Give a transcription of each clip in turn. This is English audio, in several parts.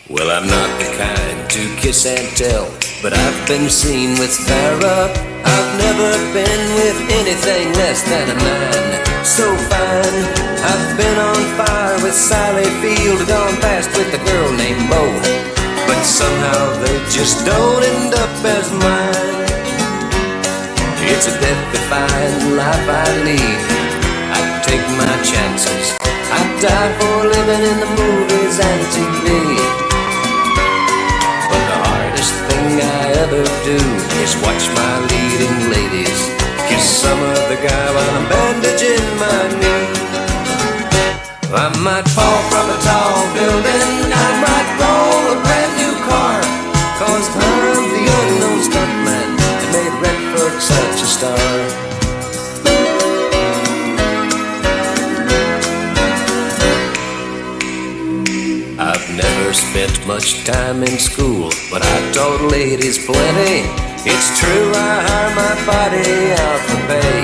Well, I'm not the kind to kiss and tell, but I've been seen with Farrah. I've never been with anything less than a 9. So fine. I've been on fire with Sally Field, gone fast with a girl named Bo, but somehow they just don't end up as mine. It's a death-defying life I lead. I take my chances. I die for living in the movies and TV. But the hardest thing I ever do is watch my leading ladies kiss some other guy while I'm bandaging my knee. I might fall from a tall building, I might roll a brand new car, 'cause I'm the unknown stuntman that made Redford such a star. I've never spent much time in school, but I've taught ladies plenty. It's true, I hire my body out for pay.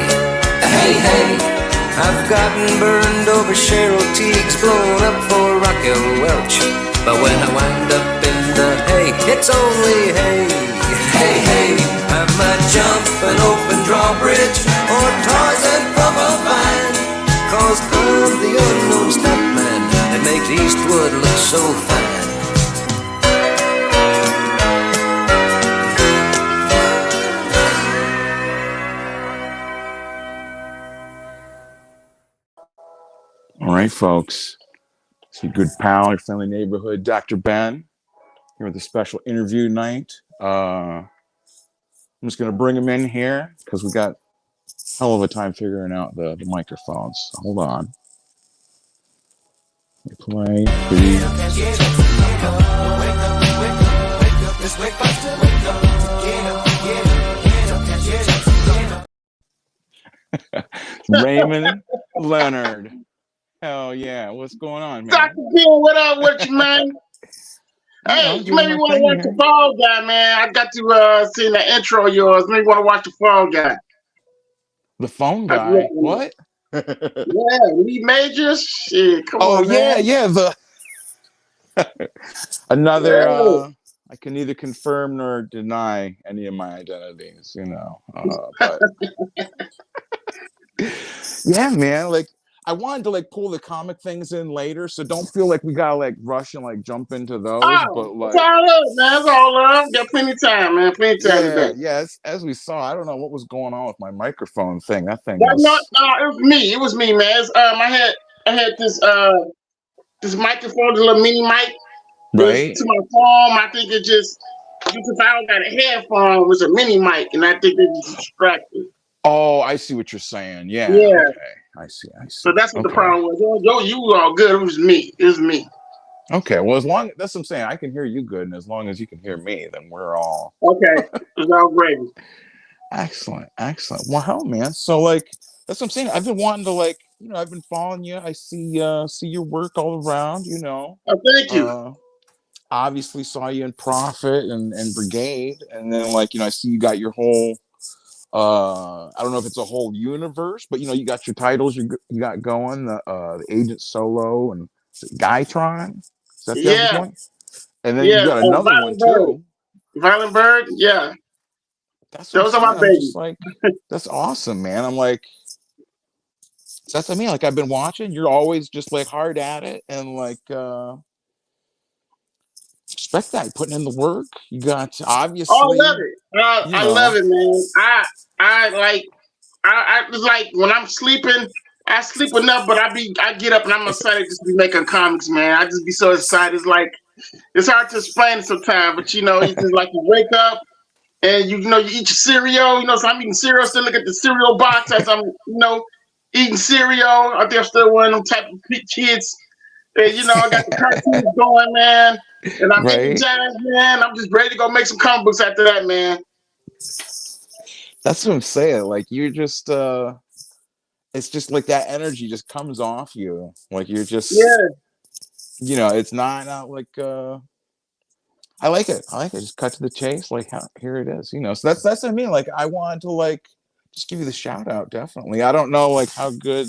Hey, hey, I've gotten burned over Cheryl Teague's, blown up for Raquel Welch, but when I wind up in the hay, it's only hay. Hey, hey, I might jump an open drawbridge or Tarzan from a vine, 'cause I'm the unknown stuntman that makes Eastwood look so fine. All right, folks. It's your good pal, your friendly neighborhood, Dr.Ben, here with a special interview night. I'm just going to bring him in here because we got a hell of a time figuring out the microphones. So hold on. Play. Raymond Leonard. Hell yeah. What's going on, man? Dr.Ben, what up with you, man? Hey, you maybe want to watch the Fall Guy, man. I got to see the intro of yours. Maybe want to watch the Fall Guy. The Phone Guy? What? Yeah, Lee Majors. Shit, come on, man. Yeah. Another. I can neither confirm nor deny any of my identities, you know. But yeah, man. Like, I wanted to like pull the comic things in later, so don't feel like we gotta like rush and like jump into those. But like, it's all up, man. It's all up. Got plenty of time, man. Plenty of time today. Yeah. As we saw, I don't know what was going on with my microphone thing. That thing was... No, it was me. It was me, man. I had this microphone, the little mini mic, right to my phone. I think it just if I don't got a headphone, it was a mini mic, and I think it was distracted. Oh, I see what you're saying. Yeah. Yeah. Okay. I see. So that's what the problem was. Yo, you were all good. It was me. Okay. Well, that's what I'm saying. I can hear you good, and as long as you can hear me, then we're all okay. It's all great. Excellent. Wow, man. So like, that's what I'm saying. I've been wanting to like, you know, I've been following you. I see your work all around. You know. Oh, thank you. Obviously, saw you in Prophet and Brigade, and then like, you know, I see you got your whole. I don't know if it's a whole universe, but you know, you got your titles you got going, the Agent Solo and Guytron. Is that the other one? And then you got another one too. Violent Bird, yeah. Those are my babies. Like, that's awesome, man. I'm like, that's what I mean. Like, I've been watching. You're always just like hard at it, and like, respect that. You're putting in the work. You got obviously. Oh, I love it. I love it, man. I was like when I'm sleeping, I sleep enough, but I get up and I'm excited just to be making comics, man. I just be so excited. It's like it's hard to explain sometimes, but you know, it's just like you wake up and you know you eat your cereal. You know, so I'm eating cereal, still look at the cereal box as I'm eating cereal. I think I'm still one of them type of kids. And you know, I got the cartoons going, man. And I'm making jazz, man. I'm just ready to go make some comic books after that, man. That's what I'm saying. Like, you're just, it's just like that energy just comes off you. Like, you're just, you know, it's not like, I like it. Just cut to the chase. Like, here it is, you know. So that's what I mean. Like, I wanted to, like, just give you the shout out, definitely. I don't know, like, how good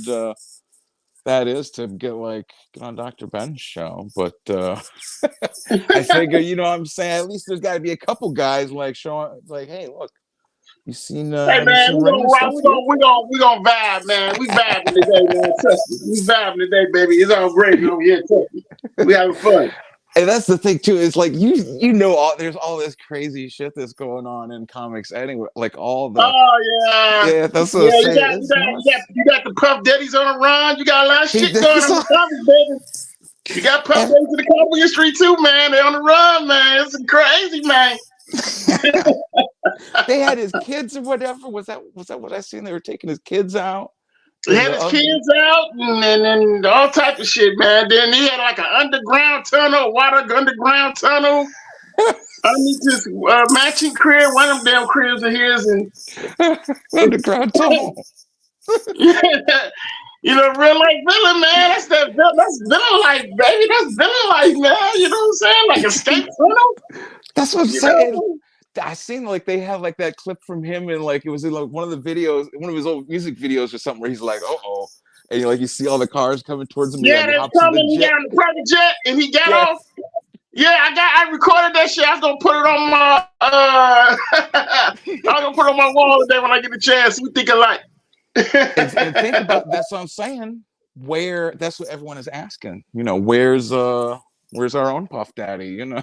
that is to get on Dr.Ben's show, but I figure, you know what I'm saying, at least there's got to be a couple guys like showing, like, hey, look, you seen Hey you man, seen we gonna Raymond rock. stuff We gonna vibe, man. We vibing today, man. Trust me, we vibing today, baby. It's all great over here. Trust me. We having fun. And that's the thing too. Is like you know there's all this crazy shit that's going on in comics anyway. Like all the Oh yeah, that's what I'm yeah. saying. You got the Puff Daddies on the run. You got a lot of shit going on in That's the comics, baby. You got Puff Daddies in the comic industry too, man. They on the run, man. It's crazy, man. They had his kids or whatever. Was that what I seen? They were taking his kids out. He had his kids out and all type of shit, man. Then he had like an underground tunnel, water underground tunnel. Underneath his matching crib, one of them damn cribs of his, and underground tunnel. You know, real life villain, man. That's villain life, baby. That's villain life, man. You know what I'm saying? Like escape tunnel. That's what I'm saying. I seen like they have like that clip from him and like it was in like one of the videos, one of his old music videos or something where he's like, oh, and you see all the cars coming towards him. Yeah, they're coming. He got on the private jet and he got off. Yeah, I recorded that shit. I was gonna put it on my I was gonna put it on my wall today when I get the chance. We think alike. and think about that's what I'm saying. That's what everyone is asking. You know, where's our own Puff Daddy? You know.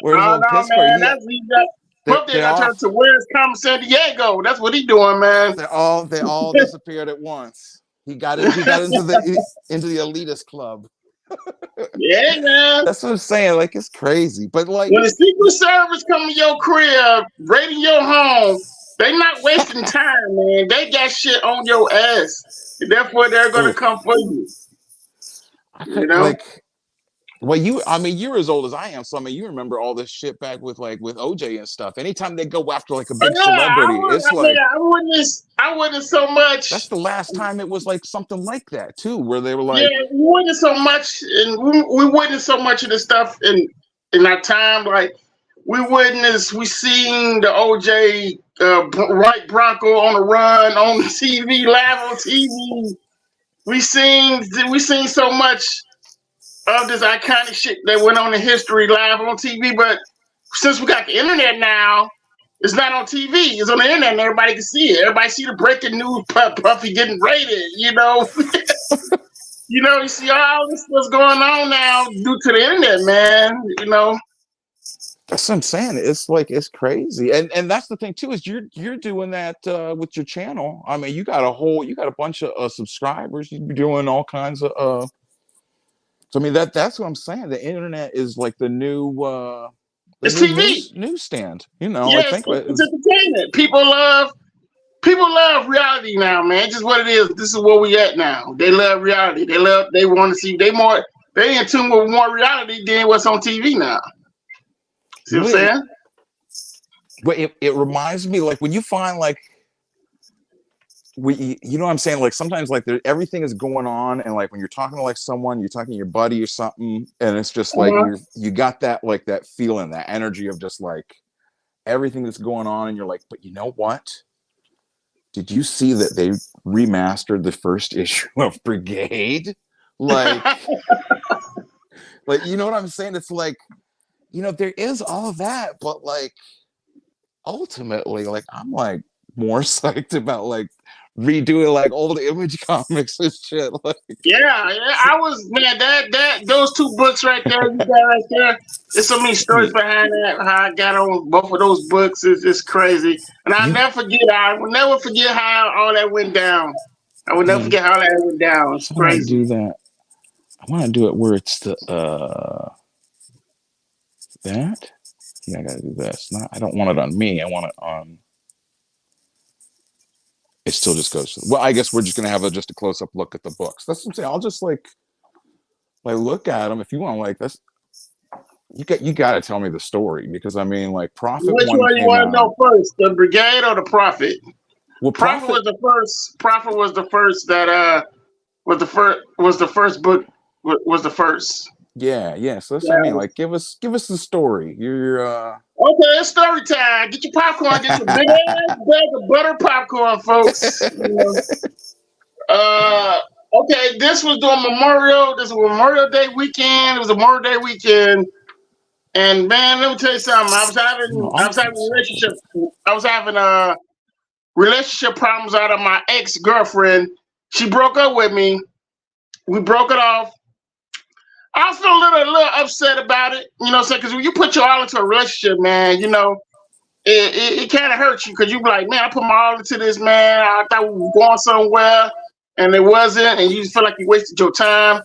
Where's old Pittsburgh? Puff Daddy got turned to where's Carmen San Diego? That's what he doing, man. They all disappeared at once. He got into the elitist club. Yeah, man. That's what I'm saying. Like it's crazy, but like when the Secret Service come to your crib, raiding your home, they not wasting time, man. They got shit on your ass, and therefore they're gonna come for you. You know. Well, you're as old as I am, so I mean, you remember all this shit back with OJ and stuff. Anytime they go after like a big celebrity, I wouldn't so much. That's the last time it was like something like that too, where they were like, yeah, we wouldn't so much, and we wouldn't so much of the stuff in our time. Like we seen the OJ White Bronco on the run on TV, live on TV. We seen so much of this iconic shit that went on in history live on TV, but since we got the internet now, it's not on TV. It's on the internet, and everybody can see it. Everybody see the breaking news. Puffy getting raided. You know, you see all this what's going on now due to the internet, man. You know, that's what I'm saying. It's crazy, and that's the thing too is you're doing that with your channel. I mean, you got a bunch of subscribers. You're doing all kinds of. So I mean that's what I'm saying. The internet is like the new it's TV newsstand. You know, yeah, it's entertainment. People love reality now, man. Just what it is. This is where we at now. They love reality. They want to see. They in tune with more reality than what's on TV now. See what I'm saying? But it reminds me like when you find like. You know what I'm saying? Like sometimes like everything is going on and like when you're talking to like someone, you're talking to your buddy or something, and it's just like you got that like that feeling, that energy of just like everything that's going on, and you're like, but you know what? Did you see that they remastered the first issue of Brigade? Like, like you know what I'm saying? It's like, you know, there is all that, but like ultimately, like I'm like more psyched about like redoing like old Image comics and shit. Like, yeah, I was, man. That those two books right there, you got right there. There's so many stories behind that. How I got on both of those books is just crazy, and I will never forget how all that went down. I will never forget how that went down. It's crazy. I want to do that. I want to do it where it's the that. Yeah, I gotta do this. I don't want it on me. I want it on. It still just goes. Well, I guess we're just gonna have just a close up look at the books. That's what I'm saying. I'll just like look at them if you want. Like that's you got to tell me the story because I mean, like Prophet. Which one you want to know first, the Brigade or the Prophet? Well, Prophet was the first. Prophet was the first that was the first book. Was the first. Yeah. So that's what I mean. Like, give us the story. You're okay. It's story time. Get your popcorn. Get your big ass bag of butter popcorn, folks. Okay, this was during Memorial. This was Memorial Day weekend. It was a Memorial Day weekend, and man, let me tell you something. I was having relationship problems out of my ex-girlfriend. She broke up with me. We broke it off. I feel a little upset about it, you know what I'm saying? Because when you put your all into a relationship, man, you know, it kind of hurts you because you be like, man, I put my all into this, man. I thought we were going somewhere, and it wasn't, and you just feel like you wasted your time.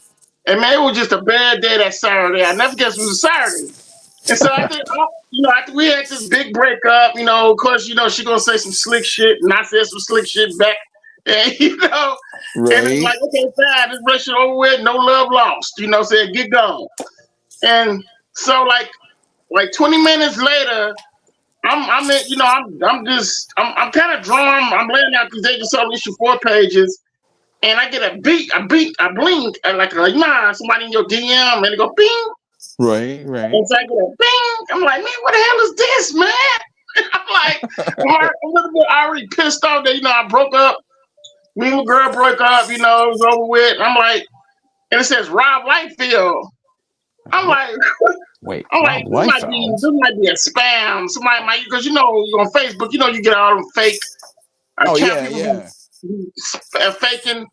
And man, it was just a bad day that Saturday. I never guessed it was a Saturday. And so after we had this big breakup, you know, of course, you know, she gonna say some slick shit, and I said some slick shit back. And you know, and it's like, okay, fine, this relationship over with, no love lost. You know what I'm saying? Get gone. And so like 20 minutes later, I'm kind of drawn. I'm laying out these Agent Solo issue 4 pages, and I get a blink, like somebody in your DM, and it go bing. Right. And so I get a bing. I'm like, man, what the hell is this, man? I'm like, I'm a little bit already pissed off that, you know, I broke up. Me and the girl broke up, you know, it was over with. I'm like, and it says Rob Lightfield. I'm like, wait, I'm like, this might be a spam. Somebody might, because you know, on Facebook, you know, you get all them fake yeah. faking.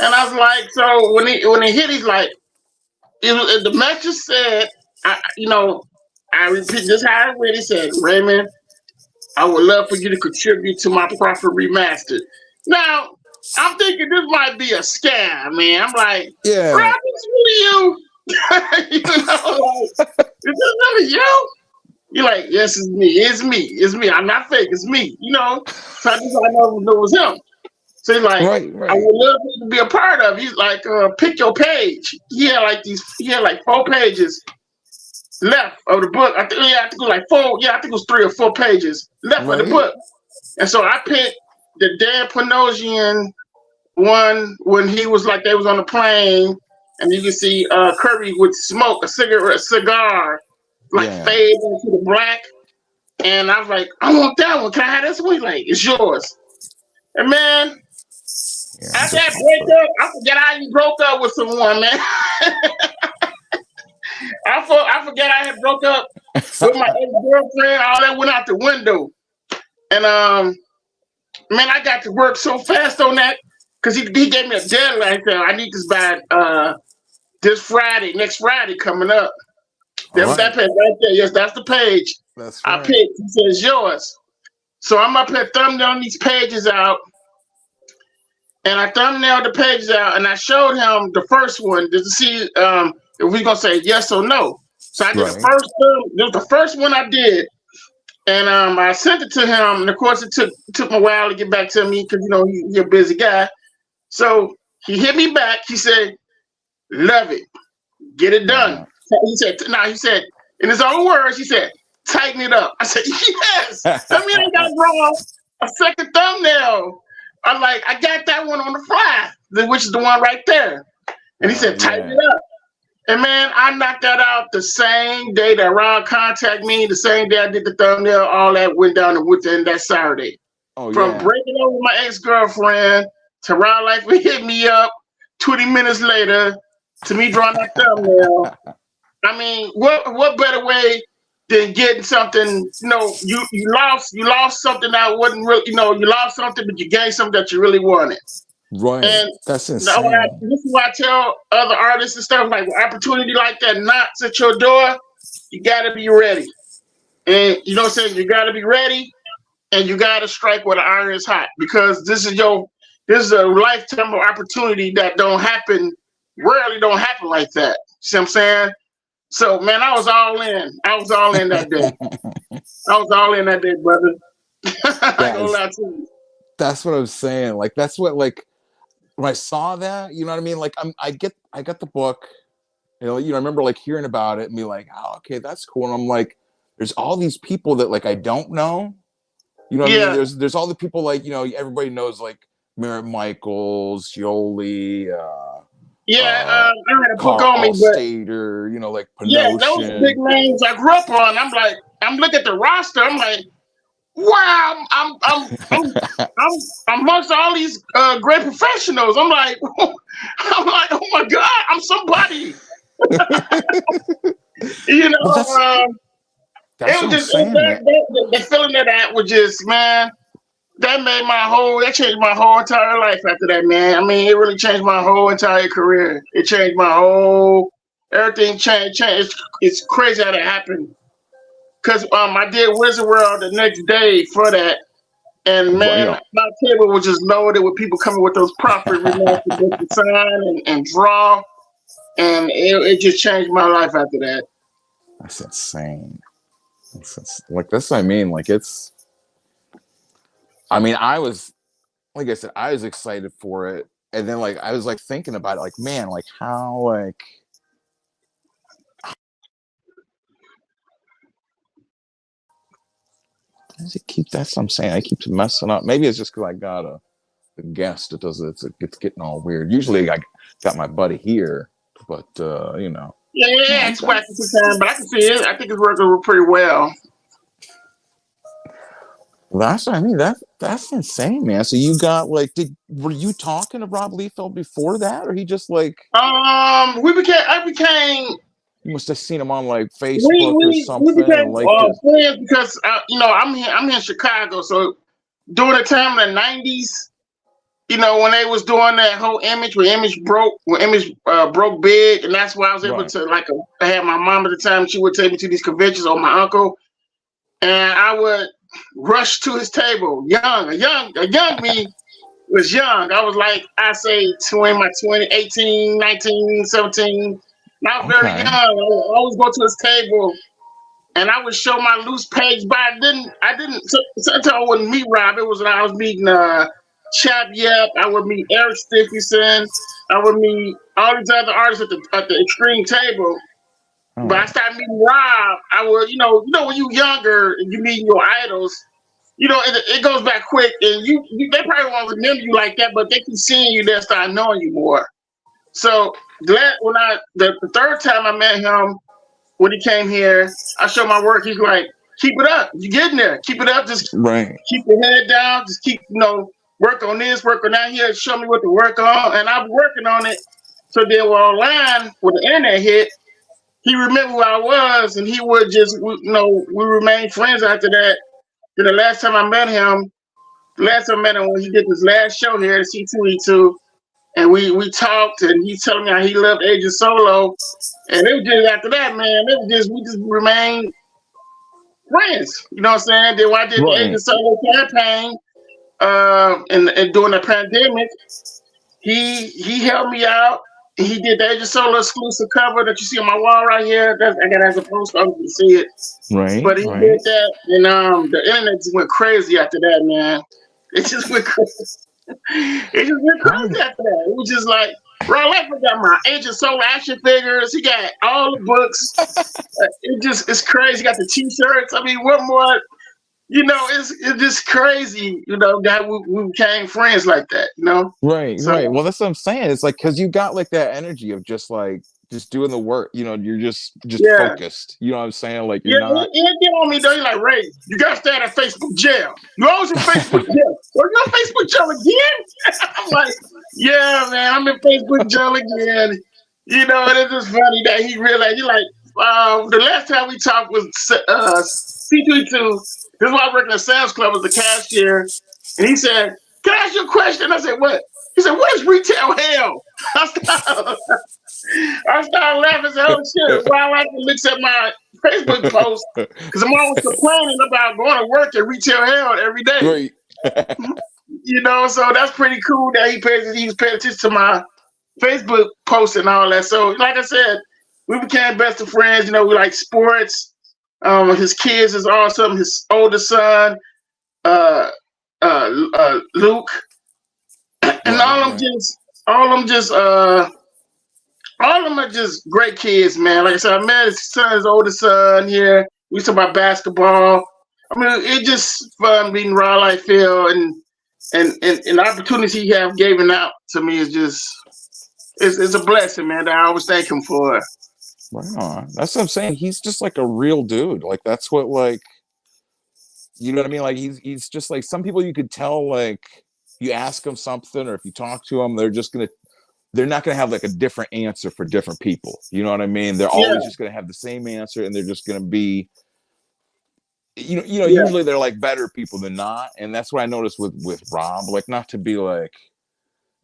And I was like, so when it hit, he's like, the message said, I repeat this how it went. He said, Raymond, I would love for you to contribute to my Prophet Remastered. Now, I'm thinking this might be a scam, man. I'm like, yeah, bro, it's really you. You know, like, is this really you? You're like, yes, it's me. It's me. I'm not fake. It's me. You know, so I know it was him. So he's like, right. I would love you to be a part of it. He's like, pick your page. He had like 4 pages left of the book. I think it was like 4. Yeah, I think it was 3 or 4 pages left of the book. And so I picked the Dan Panosian one when he was like, they was on the plane, and you can see Kirby with smoke, a cigar, like fade into the black. And I was like, I want that one. Can I have this one? He's like, it's yours. And man, after that breakup, I forget how you broke up with someone, man. I forget I had broke up with my ex-girlfriend. All that went out the window. And man, I got to work so fast on that because he gave me a deadline. I need this by this Friday, next Friday coming up. That page right there. Yes, that's the page. That's right. I picked. He says yours. So I'm up here thumbnailing these pages out. And I thumbnailed the pages out, and I showed him the first one to see if we're gonna say yes or no. So I did the first thumb. It was the first one I did, and I sent it to him. And of course, it took me a while to get back to me because you know he's a busy guy. So he hit me back. He said, "Love it, get it done." He said, in his own words, he said, "Tighten it up." I said, "Yes." That means I got draw a second thumbnail. I'm like, I got that one on the fly, which is the one right there. And he said, tighten it up. And man, I knocked that out the same day that Ron contacted me, the same day I did the thumbnail, all that went down within that Saturday. From breaking up with my ex-girlfriend to Ron Life hit me up 20 minutes later to me drawing that thumbnail. I mean, what better way than getting something, you know, you lost something that wasn't really, you know, you lost something, but you gained something that you really wanted. Right. And that's insane. This is why I tell other artists and stuff, like, when opportunity like that knocks at your door, you got to be ready. And you know what I'm saying? You got to be ready, and you got to strike where the iron is hot, because this is a lifetime of opportunity that rarely don't happen like that. See what I'm saying? So, man, I was all in. I was all in that day. Brother. I ain't gonna lie to you. That's what I was saying. Like, that's what, like, when I saw that, you know what I mean? Like, I got the book, you know, I remember, like, hearing about it and be like, oh, okay, that's cool. And I'm like, there's all these people that, like, I don't know. You know what I mean? There's all the people, like, you know, everybody knows, like, Merritt Michaels, Yoli, I had a book on me, but Stater, you know, like Penosian. Yeah, those big names I grew up on. I'm like, I'm looking at the roster. I'm like, wow, I'm amongst all these great professionals. I'm like, oh my God, I'm somebody. You Well, know, that's it what was I'm just saying, man. the feeling of that was just, man. That changed my whole entire life after that, man. I mean, it really changed my whole entire career. It changed my whole everything changed. It's crazy how that happened. Cause I did Wizard World the next day for that, and You man, know, my table was just loaded with people coming with those profit remarks to book the sign and draw, and it just changed my life after that. that's insane. Like that's what I mean. Like it's. I mean, I was like I said, I was excited for it, and then like I was like thinking about it, like man, like how like how does it keep? That's what I'm saying. I keep messing up. Maybe it's just because I got a guest. It does. It's getting all weird. Usually I got my buddy here, but you know. No, Yeah, I'm it's done. wacky sometimes, but I can see it. I think it's working pretty well. That's what I mean. That's insane, man. So you got like, were you talking to Rob Liefeld before that, or he just like I became you must have seen him on like Facebook or we something and became liked it? friends because I'm here in Chicago. So during the time in the '90s, when they was doing that whole Image when Image broke big, and that's why I was able Right. to I had my mom at the time. She would take me to these conventions, or my uncle, and I would rush to his table. A young me was young. I was like, I say 20, my 20, 18, 19, 17. Not very young. Okay. I would always go to his table and I would show my loose page, but sometimes I wouldn't meet Rob. It was when I was meeting Chap Yep. I would meet Eric Stephenson. I would meet all these other artists at the extreme table. All But I right. started meeting Rob. I would, when you younger and you meet your idols, it goes back quick, and they probably won't remember you like that, but they can see you, they'll start knowing you more. So the third time I met him when he came here, I showed my work. He's like, "Keep it up, you getting there? Keep it up. Just Right. keep your head down. Just keep work on this, work on that. Here, show me what to work on." And I've been working on it. So then, online when the internet hit, he remembered who I was, and he would just we remained friends after that. Then the last time I met him when he did his last show here at C2E2, and we talked, and he told me how he loved Agent Solo, and it was just after that, man, we just remained friends. You know what I'm saying? Then when I did the Right. Agent Solo campaign, and during the pandemic, he helped me out. He did the Agent Solo exclusive cover that you see on my wall right here. I got it as a poster. You can see it. Right. But he did Right. that, and the internet just went crazy after that, man. It just went crazy. It just went How? crazy after that. It was just like Ron Leonard got my Agent Soul action figures. He got all the books. It's crazy. He got the T-shirts. I mean, what more? It's just crazy. That we became friends like that. Right, So right. Well, that's what I'm saying. It's like because you got like that energy of just like just doing the work. You're just yeah. focused. You know what I'm saying? Like you're Yeah, not. he get on me though. He's like, Ray, you gotta stay out of Facebook jail. You always in Facebook jail. Well, you're in Facebook jail again? I'm like, yeah, man, I'm in Facebook jail again. And it's just funny that he realized. He like, the last time we talked was C22. This is why I work in the Sam's Club as the cashier. And he said, "Can I ask you a question?" I said, "What?" He said, "What is retail hell?" I started laughing. I said, "Oh shit!" While I looks at my Facebook post, because I'm always complaining about going to work at retail hell every day. Right. So that's pretty cool that he's paying attention to my Facebook posts and all that. So, like I said, we became best of friends. We like sports. His kids is awesome. His oldest son, Luke, and Right. Right. all of them are just great kids, man. Like I said, I met his oldest son here. We talk about basketball. I mean, it's just fun meeting Ron Liefeld, and the opportunities he have given out to me is just it's a blessing, man. That I always thank him for. Wow. That's what I'm saying. He's just like a real dude. Like that's what like You know what I mean? Like he's just like some people you could tell like you ask them something or if you talk to them, they're not gonna have like a different answer for different people. You know what I mean? They're Yeah, always just gonna have the same answer and they're just gonna be yeah, usually they're like better people than not. And that's what I noticed with Rob, like not to be like,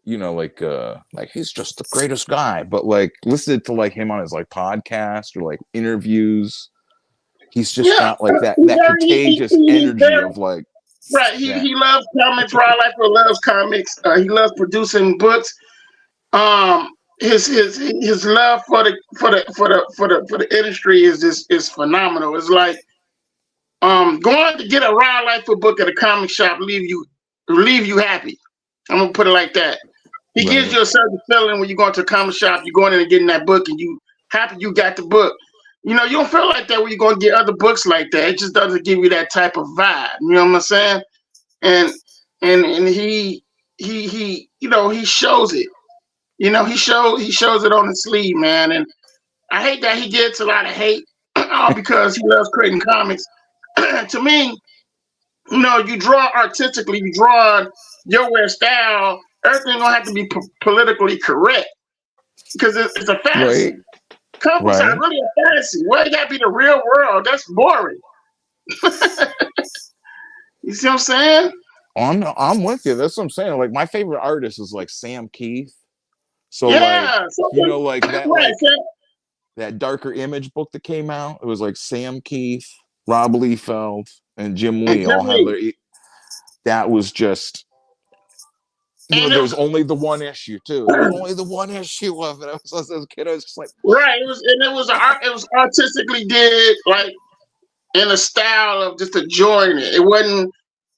like he's just the greatest guy, but like listen to like him on his like podcast or like interviews. He's just yeah. got like that He's that very, contagious he's energy very of like right. that. He loves comics. Ron Lifer loves comics. He loves producing books. His love for the industry is phenomenal. It's like going to get a Ron Lifer book at a comic shop leave you happy. I'm gonna put it like that. He gives Right. you a certain feeling when you go to a comic shop, you're going in and getting that book and you happy you got the book. You don't feel like that when you're going to get other books like that. It just doesn't give you that type of vibe. You know what I'm saying? And he shows it. He shows it on his sleeve, man. And I hate that he gets a lot of hate all because he loves creating comics. To me, you draw artistically, you draw your way style. Everything gonna have to be politically correct because it's a Right. fantasy. Comics are Right. really a fantasy. Well, it gotta be the real world. That's boring. You see what I'm saying? I'm with you. That's what I'm saying. Like my favorite artist is like Sam Keith. So like Yeah. So, like that right. like that Darker Image book that came out. It was like Sam Keith, Rob Liefeld, and Jim Lee all have Exactly. their. That was just And there it was was only the one issue too. There was only the one issue of it. I was as a kid, I was just like, right. It was artistically did like in a style of just enjoying it. It wasn't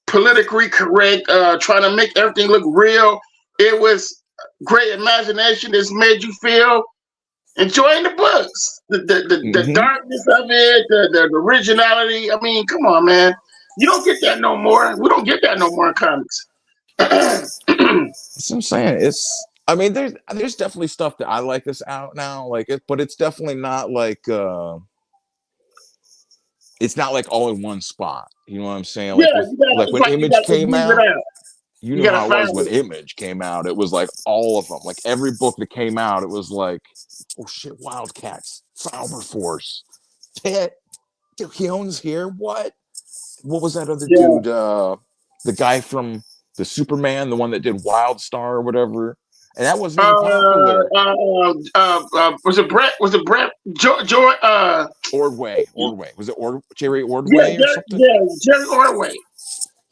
politically correct, trying to make everything look real. It was great imagination that's made you feel enjoying the books, the mm-hmm. darkness of it, the originality. I mean, come on, man. You don't get that no more. We don't get that no more in comics. That's what I'm saying. I mean, there's definitely stuff that I like that's out now, like it, but it's definitely not like it's not like all in one spot. You know what I'm saying? Yeah, Like with like it's when like you Image gotta came weave it out, out. you You know gotta how it was find when it. Image came out. It was like all of them. Like every book that came out, it was like, oh shit, Wildcats, Cyber Force, Ted, Keown's here. What was that other Yeah. dude? The guy from the Superman, the one that did Wildstar or whatever. And that wasn't even popular. Was it Brett? Was it Brett? Joy? Ordway. Was it Jerry Yeah, Ordway or something? Jerry Orway.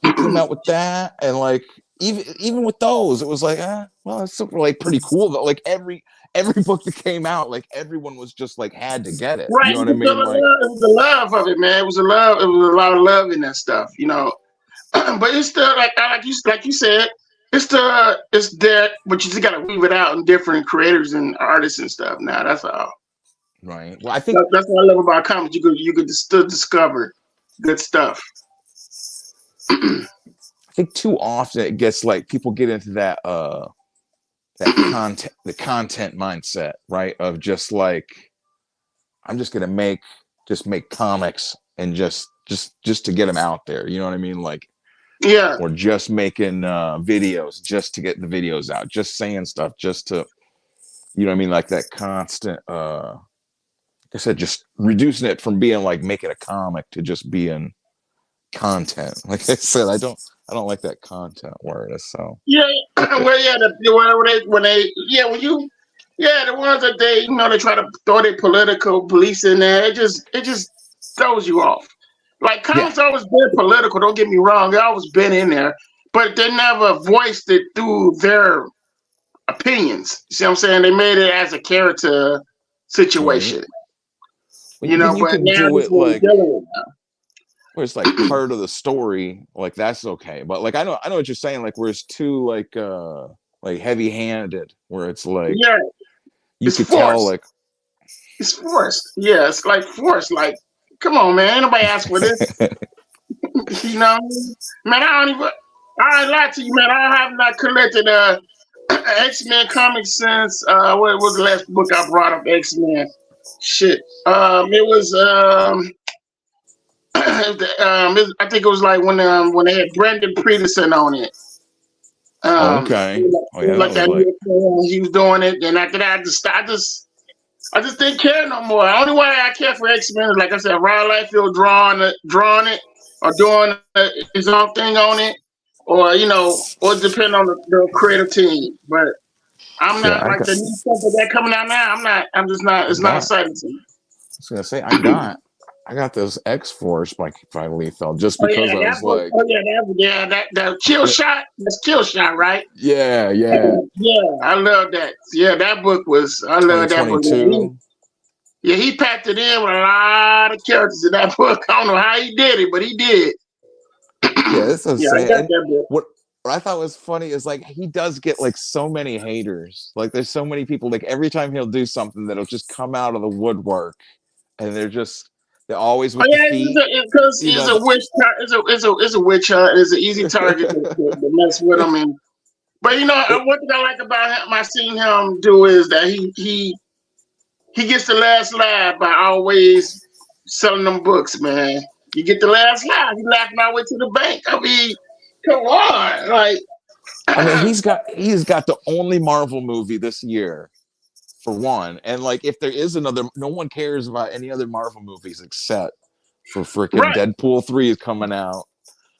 He came out with that, and like even with those, it was like, well, it's still like pretty cool though. Like every book that came out, like everyone was just like had to get it. You Right, know what I mean? Like, it was the love of it, man. It was a love. It was a lot of love in that stuff, But it's still like you said, it's there, but you just gotta weave it out in different creators and artists and stuff. Now that's all. right. Well, I think That's what I love about comics. You could still discover good stuff. I think too often it gets like people get into that the content mindset, right? Of just like I'm just gonna make comics and just to get them out there. You know what I mean? Like, Yeah, or just making videos just to get the videos out, just saying stuff just to, you know what I mean? Like that constant, like I said, just reducing it from being like making a comic to just being content. Like I said, I don't like that content word. So yeah. Well, yeah, the ones that they try to throw their political beliefs in there. It just throws you off. Like yeah, comics always been political. Don't get me wrong; they always been in there, but they never voiced it through their opinions. You see what I'm saying? They made it as a character right. situation. When you But can now do this is it what like we're dealing with now. where it's like part of the story, like that's okay. But like I know what you're saying, like where it's too like heavy handed, where it's like Yeah, you it's could tell forced. like It's forced. Yeah, it's like forced. Like, come on, man. Ain't nobody asked for this. Man, I ain't lie to you, man. I have not collected X-Men comics since what was the last book I brought up? X-Men. Shit. It was I think it was like when they had Brendan Peterson on it. Okay. Oh yeah, Like that was that, like. he was doing it, and after that, I just didn't care no more. The only way I care for X-Men is, like I said, Ryan Liefeld drawing it, or doing his own thing on it, or or depend on the creative team. But I'm Shit, not like the new stuff that coming out now. I'm not. I'm just not. I It's not got. exciting to me. I was gonna say I got this X-Force by Liefeld just Oh because yeah, I that was book. like, Oh yeah, that kill shot. That's kill shot, right? yeah, Yeah, I love that. Yeah, that book was. I love that book. 2022. He packed it in with a lot of characters in that book. I don't know how he did it, but he did. Yeah, that's what I'm Yeah, I saying. got And that book. what I thought was funny is like he does get like so many haters. Like there's so many people. Like every time he'll do something, that'll just come out of the woodwork, and they're always Oh with the yeah, feet. because You it's know, a witch. It's a witch hunt. It's an easy target to mess with him. But one thing I like about him, I seen him do is that he gets the last laugh by always selling them books, man. You get the last laugh. You laughing our way to the bank. I mean, come on, like. I mean, he's got the only Marvel movie this year, for one, and like if there is another, no one cares about any other Marvel movies except for freaking Right, Deadpool 3 is coming out.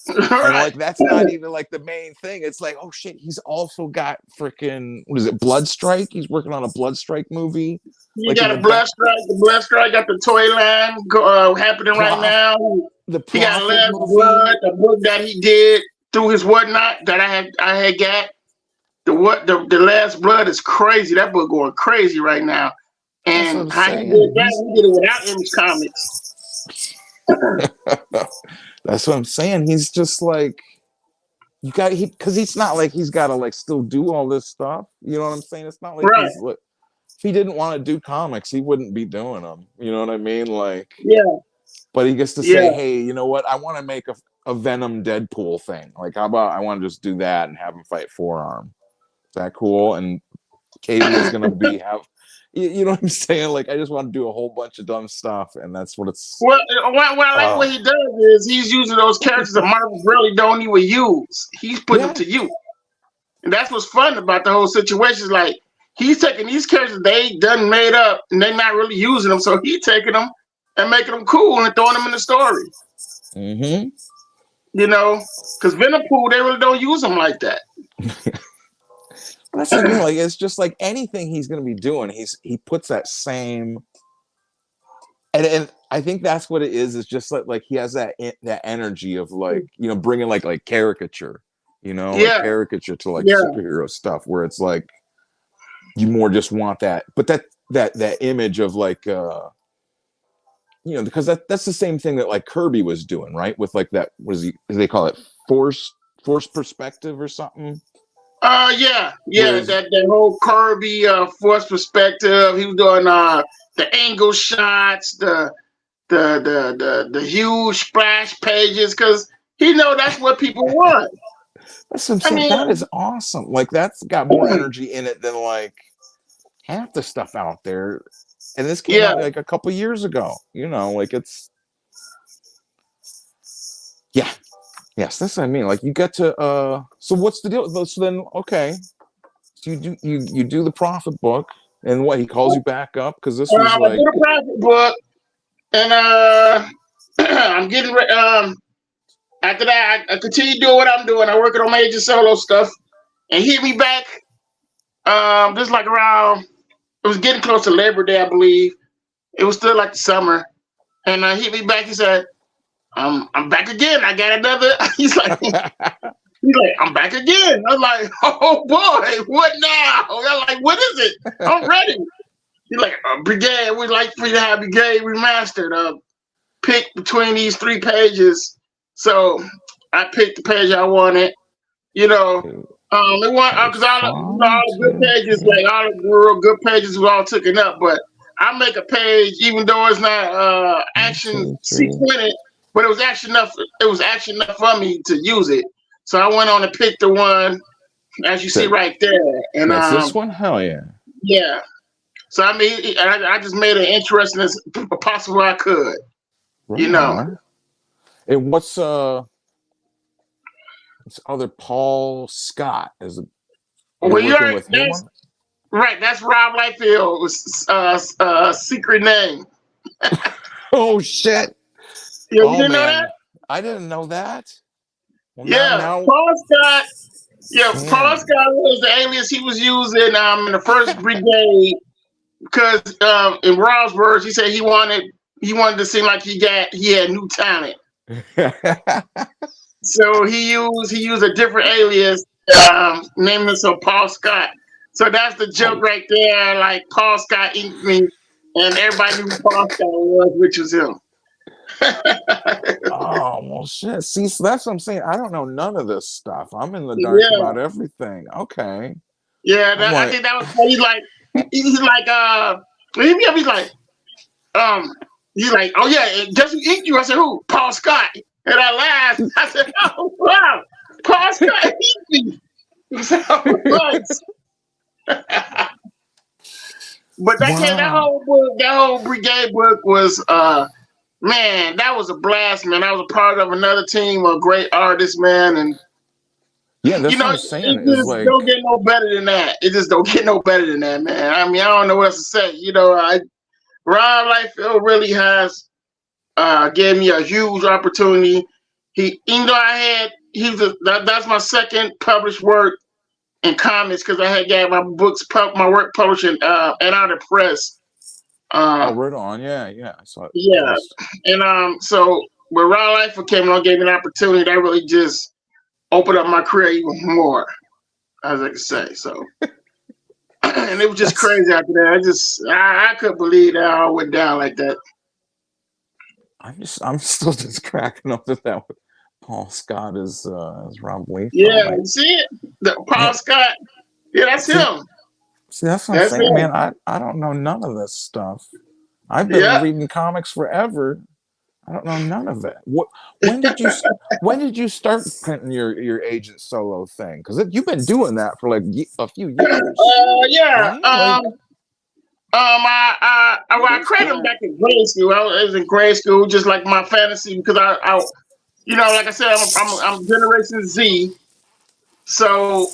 And right. like that's not even like the main thing. It's like, oh shit, he's also got freaking what is it, Bloodstrike? He's working on a Bloodstrike movie. You Like in got the a blood strike. The blood strike got the toy line happening right now. the He got Prophet Last movie. Blood, the book that he did through his whatnot that I had got. The Last Blood is crazy. That book going crazy right now. That's what And I'm how he saying. did that, he did it without Image Comics. That's what I'm saying. He's just like because he's not like he's got to like still do all this stuff. You know what I'm saying? It's not like Right. he's like if he didn't want to do comics, he wouldn't be doing them. You know what I mean? Like, Yeah. but he gets to Yeah. say, hey, you know what? I want to make a Venom Deadpool thing. Like, how about I want to just do that and have him fight Forearm? Is that cool? And Cable is gonna you know what I'm saying? Like, I just want to do a whole bunch of dumb stuff, and that's what it's. Well, I like what he does is he's using those characters that Marvel really don't even use. He's putting them to use. And that's what's fun about the whole situation. Is like he's taking these characters they done made up and they're not really using them. So he's taking them and making them cool and throwing them in the story. Mm-hmm. Because Venom Pool, they really don't use them like that. That's what I mean. Like, it's just like anything he's going to be doing, he puts that same. And I think that's what it is. It's just like he has that energy of like bringing like caricature, like caricature to like superhero stuff where it's like you more just want that, but that image of like because that's the same thing that like Kirby was doing, right? With like that they call it force perspective or something. That whole Kirby force perspective. He was doing the angle shots, the huge splash pages, because he know that's what people want. That's what I'm saying. That is awesome. Like that's got more energy in it than like half the stuff out there. And this came out like a couple years ago. Like it's Yes, that's what I mean. Like you get to so what's the deal? So then okay. So you do the Prophet book and what he calls you back up because this was like I did a Prophet book and I'm getting after that I continue doing what I'm doing. I'm working on major solo stuff and he hit me back just like around it was getting close to Labor Day, I believe. It was still like the summer. And he hit me back, he said, I'm back again. I got another. He's like, I'm back again. I was like, oh boy, what now? I'm like, what is it? I'm ready. He's like, Brigade. We'd like for you to have Brigade remastered. Pick between these 3 pages. So I picked the page I wanted. It want because all the good pages, like all the real good pages, was all taken up. But I make a page, even though it's not action sequenced. But it was action enough. It was action enough for me to use it. So I went on and picked the one, as you see right there. And that's this one. Hell yeah. Yeah. So I mean, I just made it interesting as possible I could. Right. And what's other Paul Scott? You're Well, you working already, with him on? right. That's Rob Lightfield's secret name. Oh shit! Yeah, you Oh didn't know that? man, I didn't know that. Well, Yeah, now, Paul Scott. Yeah, Paul man. Scott was the alias he was using in the first brigade because in Rob's words, he said he wanted to seem like he had new talent. So he used a different alias, named himself Paul Scott. So that's the joke Oh, right there. Like Paul Scott inked me, and everybody knew who Paul Scott was, which was him. oh well, shit. See, so that's what I'm saying. I don't know none of this stuff. I'm in the dark Yeah, about everything. Okay, yeah. I'm I like, think that was he's like he's like he's like, oh yeah, guess who inked you? I said, who? Paul Scott. And I laughed. I said, oh wow, Paul Scott inked me. So, nice. But wow. that whole brigade book was man, that was a blast, man. I was a part of another team of great artists, man, and Yeah, you that's what know, I'm saying. it Is just like, don't get no better than that. It just don't get no better than that, man. I mean, I don't know what else to say. You know, Ron Lightfield really has gave me a huge opportunity. Even though that's my second published work in comics because I had got my work published in Ann Arbor Press. oh, Uh, right on. Yeah, yeah. I saw it. yeah, Post. and so when Ron Lightfield came along, gave me an opportunity that really just opened up my career even more, as I could say. So, and it was just That's. crazy after that. I couldn't believe that all went down like that. I'm still just cracking up at that. Paul Scott is Rob Liefeld. Yeah, Like, you see it? Paul man, Scott. Yeah, that's see, him. see, that's what I'm That's saying, him. man. I don't know none of this stuff. I've been Yeah. reading comics forever. I don't know none of it. When did you when did you start printing your agent solo thing? Because you've been doing that for like a few years, Yeah. right? Like I that's created them good. back in grade school. I was in grade school, just like my fantasy, because you know, like I said, I'm Generation Z, so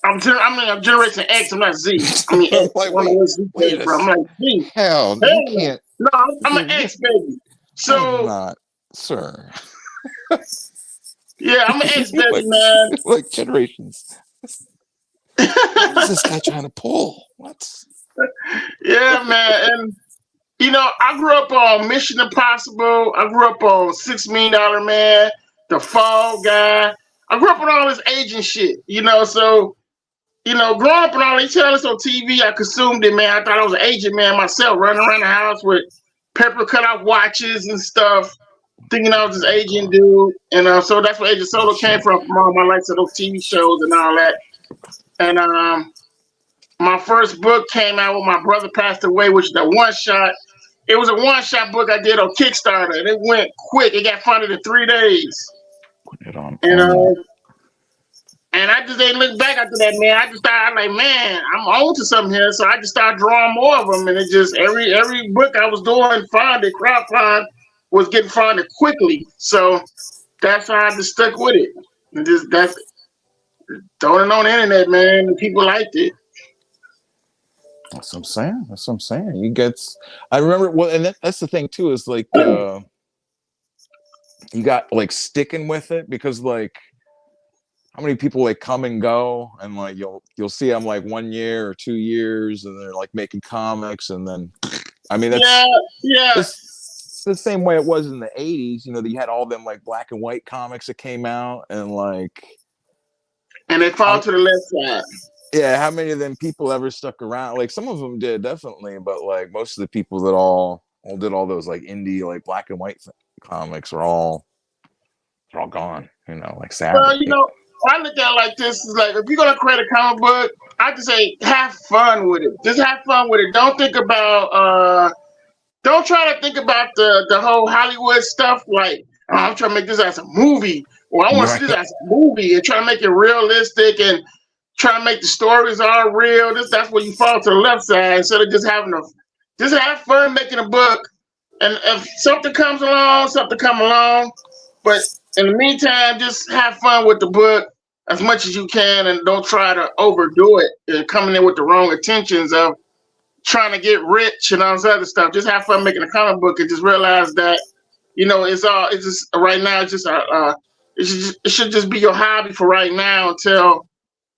I'm Generation X. I'm not Z. I mean I'm X. I like, don't know where Z wait came a from. I'm like Z. hell, Hell you no. can't. No, I'm an You're, X baby. I'm So not, sir. yeah, I'm an X You're baby, like man. like generations. What is this guy trying to pull? What? Yeah, man. And you know, I grew up on Mission Impossible. I grew up on $6 Million Man, The Fall Guy. I grew up on all this agent shit, you know. So, you know, growing up on all these channels on TV, I consumed it, man. I thought I was an agent man myself, running around the house with paper cutout watches and stuff, thinking I was this agent dude. And so that's where Agent Solo came from all my life, so those TV shows and all that. And my first book came out when my brother passed away, which is a one shot. It was a one shot book I did on Kickstarter, and it went quick. It got funded in 3 days, Put it on. and Oh no. I just didn't look back after that, man. I just thought, like, man, I'm on to something here, so I just started drawing more of them, and it just every book I was doing, crowdfund was getting funded quickly. So that's how I just stuck with it. And just that's throwing it on the internet, man, and people liked it. That's what I'm saying. That's what I'm saying. You get. I remember. Well, and that's the thing too. Is like you got like sticking with it because like how many people like come and go and like you'll see them like 1 year or 2 years and they're like making comics and then I mean Yeah, yeah. it's the same way it was in the 80s. You know, you had all them like black and white comics that came out and like And they fall to the left side. yeah, how many of them people ever stuck around? Like some of them did definitely, but like most of the people that all did all those like indie like black and white comics are all they're all gone. You know, like sadly. Well, you know, I look at it like this: is like if you're gonna create a comic book, I just say have fun with it. Just have fun with it. Don't think about don't try to think about the whole Hollywood stuff. Like oh, I'm trying to make this as a movie, or I want to see this Right. as a movie, and try to make it realistic and try to make the stories all real. That's where you fall to the left side instead of just have fun making a book And if something comes along, something come along. But in the meantime, just have fun with the book as much as you can, and don't try to overdo it and coming in with the wrong intentions of trying to get rich and all this other stuff. Just have fun making a comic book and just realize that, it's just right now. It's just it should just be your hobby for right now until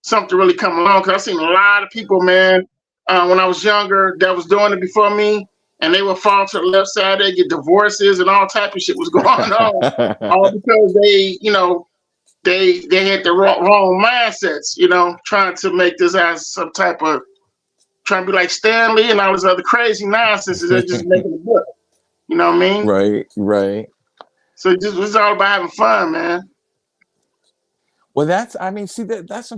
something really come along. Because I've seen a lot of people, man, when I was younger that was doing it before me, and they would fall to the left side. They get divorces and all type of shit was going on, all because they had the wrong mindsets. Trying to make this as some type of trying to be like Stanley and all this other crazy nonsense. They're just making a book. You know what I mean? Right. So it's all about having fun, man. Well, that's what I'm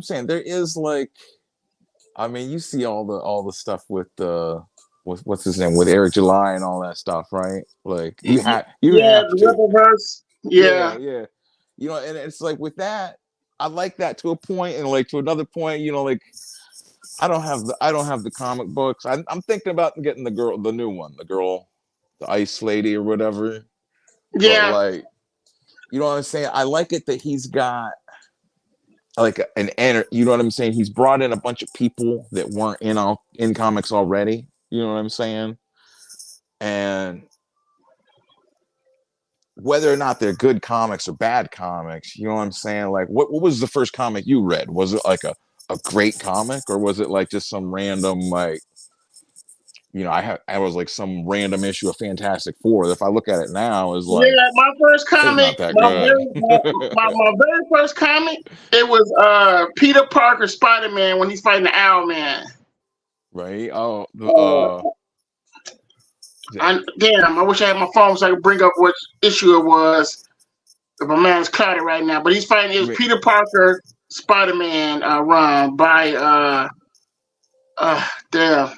saying. There is you see all the stuff with what's his name, with Eric July and all that stuff, right? Like you have the Riververse. Yeah. And it's like with that, I like that to a point, and like to another point, I don't have the comic books. I'm thinking about getting the new one, the Ice Lady or whatever. Yeah. But you know what I'm saying? I like it that he's got like you know what I'm saying? He's brought in a bunch of people that weren't in comics already. You know what I'm saying? And whether or not they're good comics or bad comics, you know what I'm saying? Like, what was the first comic you read? Was it like a great comic, or was it like just some random I was like some random issue of Fantastic Four that if I look at it now is like, my first comic, not that good. my very first comic, it was Peter Parker Spider-Man when he's fighting the Owlman. Right? Damn, I wish I had my phone so I could bring up what issue it was. My man's clouded right now, but he's fighting. It was Peter Parker Spider-Man run by damn.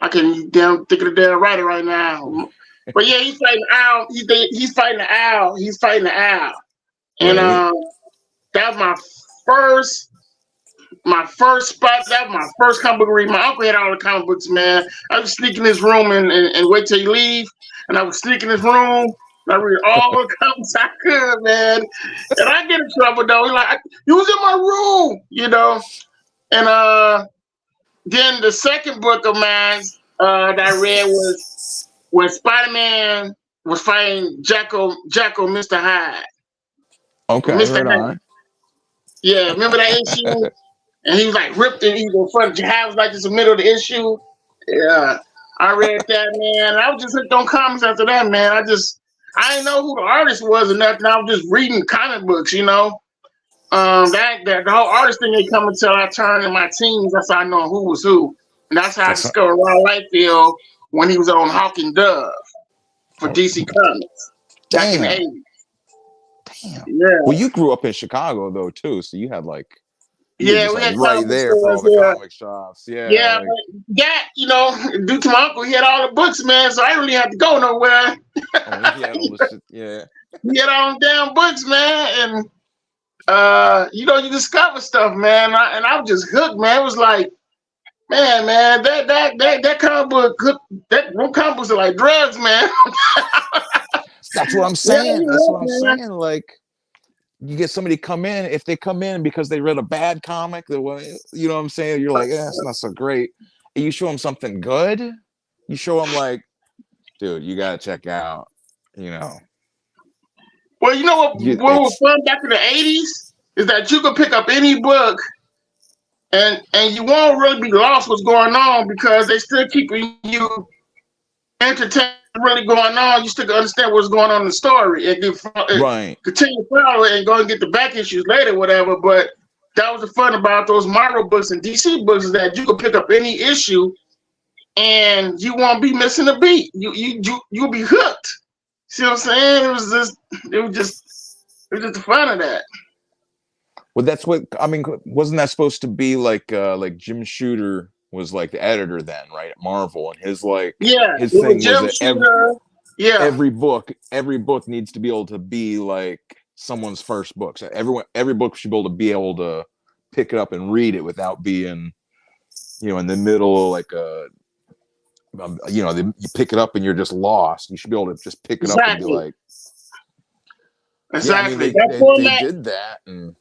I can't think of the damn writer right now. But yeah, he's fighting Owl. He's fighting the Owl. He's fighting the Owl. And that was my first spot. That was my first comic book read. My uncle had all the comic books, man. I was sneak in his room and wait till he leave. And I would sneak in his room. And I read all the comics I could, man. And I get in trouble though. He's like, you was in my room, And then the second book of mine that I read was when Spider-Man was fighting Jekyll, Mr. Hyde. Okay, Mr. right Hyde. on. Yeah, remember that issue? And he was like ripped and he was in front of Hyde was like just the middle of the issue. Yeah, I read that, man. I was just hooked on comics after that, man. I didn't know who the artist was or nothing. I was just reading comic books, That the whole artist thing didn't come until I turned in my teens. That's how I know who was who. And that's how I discovered Ron Lightfield when he was on Hawk and Dove for DC Comics back in the 80s. Damn. Yeah. Well, you grew up in Chicago though too, so you had we had right there for all the comic shops. Yeah. Yeah, but that due to my uncle, he had all the books, man. So I didn't really have to go nowhere. He had all the shit. Yeah. He had all them damn books, man, and you discover stuff, man. And I was just hooked, man. It was like, man, that comic book, that comic books are like drugs, man. That's what I'm saying. That's what I'm saying. Like, you get somebody come in, if they come in because they read a bad comic, you know what I'm saying? You're like, it's not so great. And you show them something good. You show them like, dude, you gotta check out, Well, you know what was fun back in the 80s is that you could pick up any book and you won't really be lost what's going on because they still keeping you entertained. Really going on, you still can understand what's going on in the story and continue to follow it and go and get the back issues later, whatever. But that was the fun about those Marvel books and DC books is that you could pick up any issue and you won't be missing a beat. You'll be hooked. See what I'm saying? It was just the fun of that. Well, that's what I mean. Wasn't that supposed to be like Jim Shooter was like the editor then, right, at Marvel, and his thing was that every book needs to be able to be like someone's first book. So every book should be able to pick it up and read it without being, in the middle of like you know, you pick it up and you're just lost. You should be able to just pick it up and be like, exactly. Yeah, I mean, they did that, and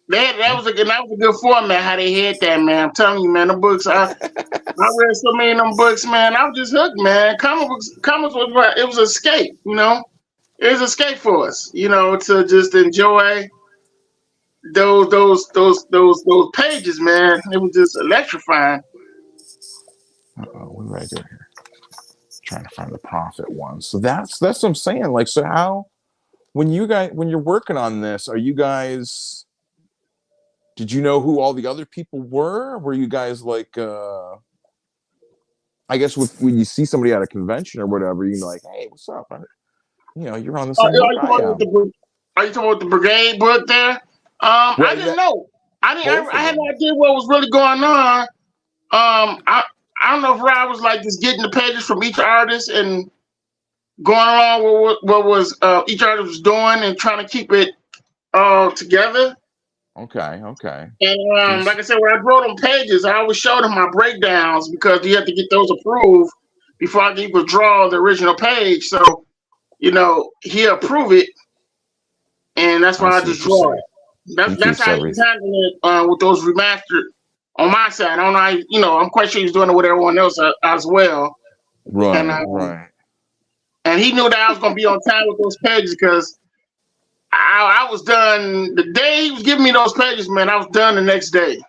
that was a good format how they had that, man. I'm telling you, man, the books. I read so many of them books, man. I was just hooked, man. Comics was it was an escape, you know. It was an escape for us, you know, to just enjoy those pages, man. It was just electrifying. What did I do here? Trying to find the profit one. So that's what I'm saying. Like, so how when you're working on this, are you guys? Did you know who all the other people were? Were you guys like? I guess when you see somebody at a convention or whatever, you're like, hey, what's up? You know, you're on the same book I am. Are you talking about the Brigade book there? I didn't know. I had no idea what was really going on. I don't know if Rob was like just getting the pages from each artist and going along with what was each artist was doing and trying to keep it all together. Okay. And like I said, when I wrote them pages, I always showed him my breakdowns because you have to get those approved before I can even draw the original page. So, you know, he'll approve it, and that's why I just draw it. That's how he's handling it with those remastered on my side. I don't know, you know, I'm quite sure he's doing it with everyone else as well. Right, and, And he knew that I was going to be on time with those pages because I was done the day he was giving me those pages, man. I was done the next day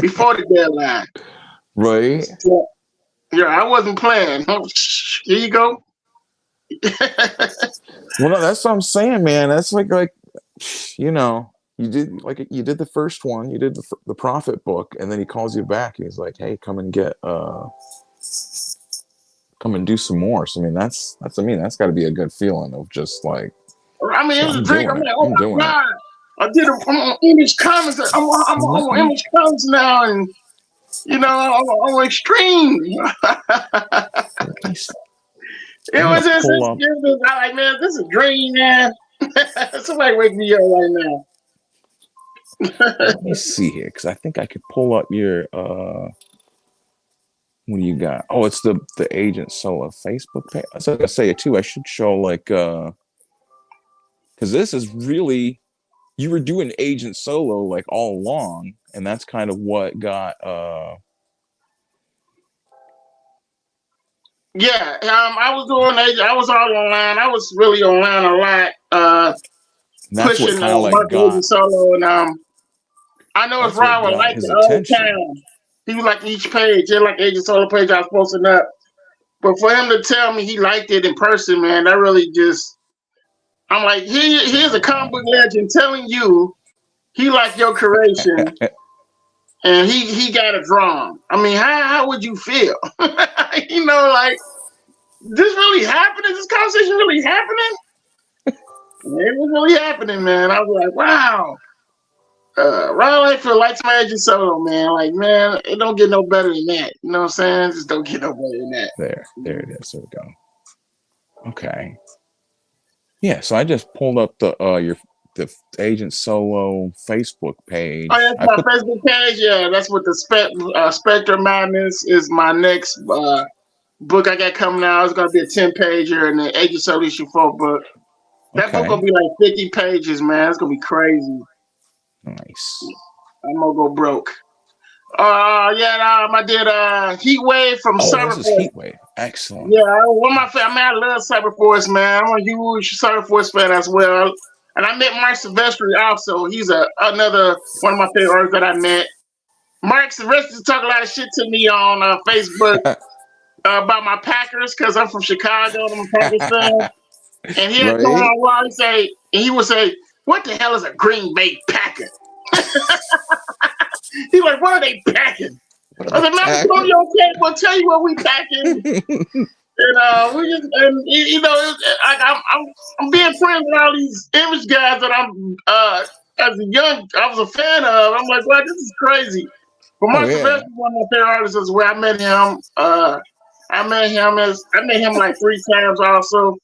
before the deadline. Right. So, yeah, I wasn't playing. Here you go. Well, no, that's what I'm saying, man. That's like, you know, you did the first one, you did the profit book, and then he calls you back. And he's like, hey, come and do some more. So I mean, that's got to be a good feeling of just like. I mean, it was a dream. I'm like, oh my God. I'm on Image Comics. I'm on Image Comics now, and you know, I'm on Extreme. It was like, man, this is a dream, man. Somebody wake me up right now. Let me see here, because I think I could pull up your what do you got? Oh, it's the Agent Solo Facebook page. I was gonna say it too. I should show like because this is really, you were doing Agent Solo like all along, and that's kind of what got yeah, I was doing Agent. I was all online. I was really online a lot, that's pushing like Agent Solo, and I know it's Rob would like the old time. He was like each page, just like Agent Solo page I was posting up. But for him to tell me he liked it in person, man, that really just, I'm like, here's a comic book legend telling you he liked your creation and he got it drawn. I mean, how would you feel? You know, like, this really happening? Is this conversation really happening? It was really happening, man. I was like, wow. Ryan Lightfield likes my Agent Solo, man. Like, man, it don't get no better than that. You know what I'm saying? Just don't get no better than that. There it is. There we go. Okay. Yeah, so I just pulled up the Agent Solo Facebook page. Oh, that's my Facebook page. Yeah, that's what the Spectre Madness is. My next book I got coming out. It's gonna be a 10-pager, and the Agent Solo issue 4 book. That book gonna be like 50 pages, man. It's gonna be crazy. Nice. I'm gonna go broke. I did Heat Wave from Cyberforce. This is Heat Wave. Excellent. Yeah, one of my I love Cyberforce, man. I'm a huge Cyberforce fan as well. And I met Mark Silvestri also. He's another one of my favorite artists that I met. Mark Silvestri talk a lot of shit to me on Facebook about my Packers because I'm from Chicago and I'm a Packers fan. And he had going on while he would say, what the hell is a Green Bay Packer? He's like, what are they packing? I said, man, we'll tell you what we packing. And we just, and you know, I'm being friends with all these image guys that I'm I was a fan of. I'm like, wow, this is crazy. But Mark Silvestri is one of my favorite artists as well. I met him like 3 times also.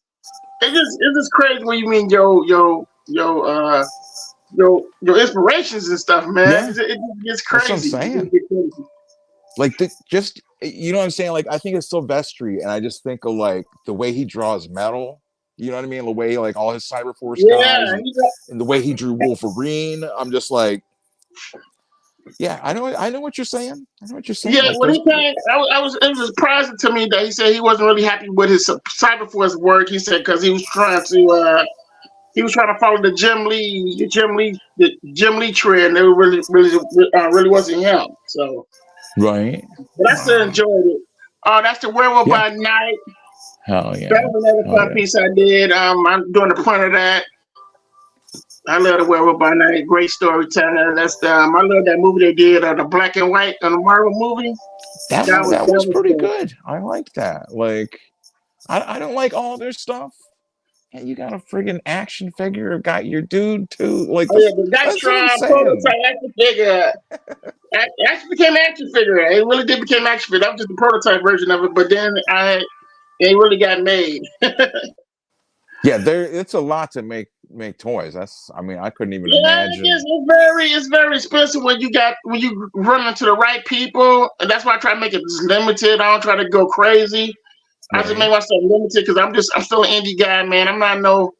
It's just crazy when you mean your inspirations and stuff, man. Yeah. It gets crazy. That's what I'm saying. Like you know what I'm saying? Like, I think it's Silvestri, and I just think of like the way he draws metal. You know what I mean? The way like all his Cyberforce guys, and the way he drew Wolverine. I'm just like, yeah, I know what you're saying. I know what you're saying. Yeah, Like when he came, it was surprising to me that he said he wasn't really happy with his Cyberforce work. He said because he was trying to follow the Jim Lee trend. It really wasn't him. So, right. but I still enjoyed it. Oh, that's the Werewolf by Night. Hell yeah. That was another fun piece I did. I'm doing the print of that. I love the Werewolf by Night. Great storyteller. That's I love that movie they did, the black and white on the Marvel movie. That was pretty good. I like that. Like, I don't like all their stuff. And you got a friggin' action figure, got your dude too. Like, the Gatron prototype action figure. Actually became action figure. It really did become action figure. That was just the prototype version of it. But then it really got made. Yeah, it's a lot to make toys. I couldn't even imagine. It's very expensive when you run into the right people, and that's why I try to make it limited. I don't try to go crazy. Right. I just make myself limited because I'm still an indie guy, man. I'm not no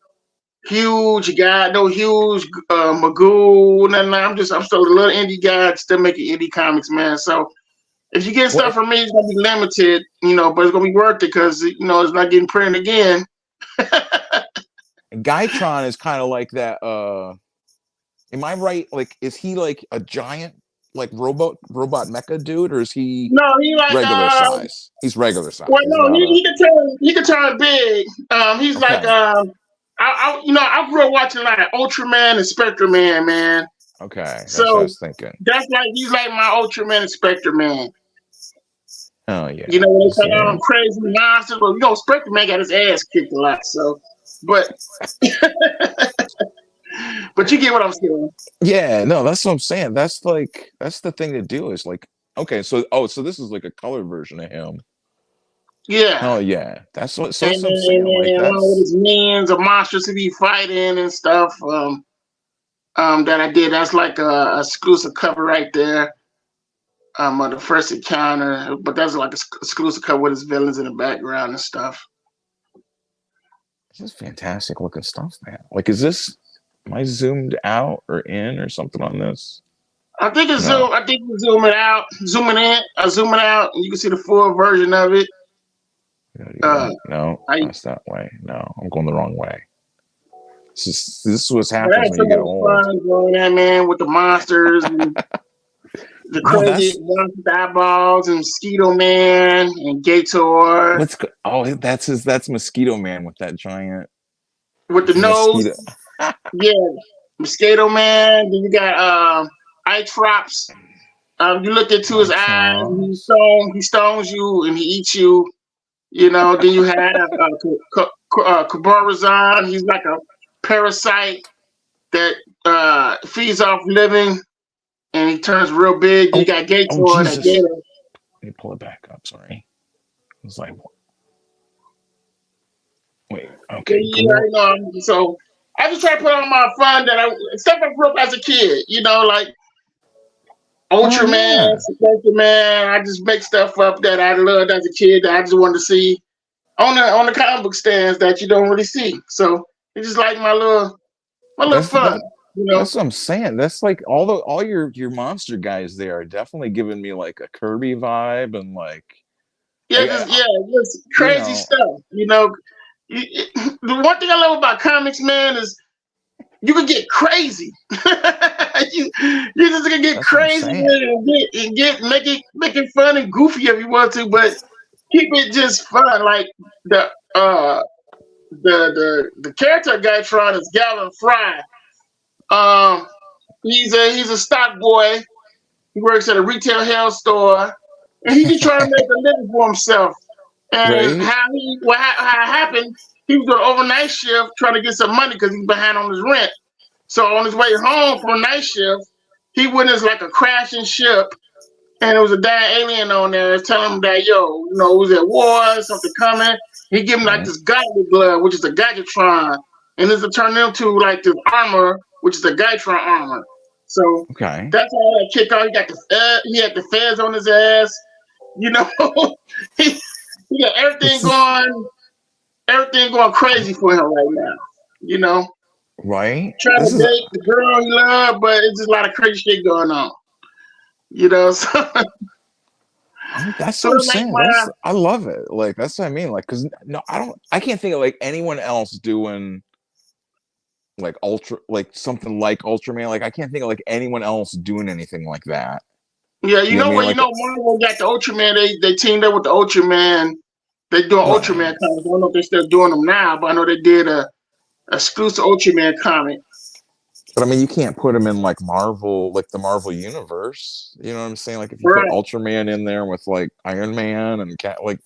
huge guy, no huge Magoo. I'm still a little indie guy, still making indie comics, man. So if you get stuff from me, it's gonna be limited, but it's gonna be worth it because it's not getting printed again. Gaitron is kind of like that. Am I right? Like, is he like a giant, like robot mecha dude, or is he? No, he like regular size. He's regular size. Well, no, he can turn big. He's okay. Like I grew up watching like Ultraman and Spectre Man. Okay, that's what I was thinking. He's like my Ultraman and Spectre Man. Oh yeah. When they say I'm crazy monsters, well, Spectre Man got his ass kicked a lot, so. But but you get what I'm saying. Yeah, no, that's what I'm saying. That's the thing to do is like, okay, so this is like a color version of him. Yeah. Oh yeah, that's what. So I'm saying. Like, with his minions or monsters to be fighting and stuff. That I did. That's like a exclusive cover right there. On the first encounter, but that's like an exclusive cover with his villains in the background and stuff. This is fantastic looking stuff, man. Like, am I zoomed out or in or something on this? I think it's zoom. I think you zoom it out, zooming in, zooming out, and you can see the full version of it. No, that's that way. No, I'm going the wrong way. This is what happens when you get old. Fun going that, man, with the monsters and the crazy eyeballs and Mosquito Man and Gator. That's Mosquito Man with that giant with the nose. Yeah, Mosquito Man. Then you got Ayds. You look into his eyes and he stones you and he eats you. Then you have Kabarazan. He's like a parasite that feeds off living. And he turns real big. You got Gator. Let me pull it back up. Sorry. I was like, wait. Okay. Yeah, so I just try to put on my fun stuff I grew up as a kid. Like Ultraman, Superman. I just make stuff up that I loved as a kid that I just wanted to see on the comic book stands that you don't really see. So it's just like my little fun. That's what I'm saying. That's like all your monster guys there are definitely giving me like a Kirby vibe and like just crazy stuff. The one thing I love about comics, man, is you can get crazy. you just can get crazy and make it fun and goofy if you want to, but keep it just fun. Like the character Gaitron is Gavin Fry. He's a stock boy. He works at a retail health store, and he's just trying to make a living for himself. And how happened? He was doing an overnight shift trying to get some money because he's behind on his rent. So on his way home from a night shift, he witnessed like a crashing ship, and there was a dying alien on there telling him that it was at war, something coming. He give him like this gauntlet glove, which is a Gadgetron, and this will turn into like this armor, which is the Gaitron armor. So that's how that kick off. He had the fez on his ass. You know, he, he got everything going crazy for him right now. You know, right. trying This to is. date the girl he loved, but it's just a lot of crazy shit going on. You know, so, That's so what I'm like saying. my I love it. Like that's what I mean. Like, cause no, I can't think of like anyone else doing like something like Ultraman. Like I can't think of like anyone else doing anything like that. yeah, You know what I mean? you Like, know, Marvel got the Ultraman. They teamed up with the Ultraman. They doing right. Ultraman comics. I don't know if they're still doing them now, but I know they did a exclusive Ultraman comic. But I mean, you can't put him in like Marvel, like the Marvel universe. You know what I'm saying? Like if you put Right, Ultraman in there with like Iron Man and like,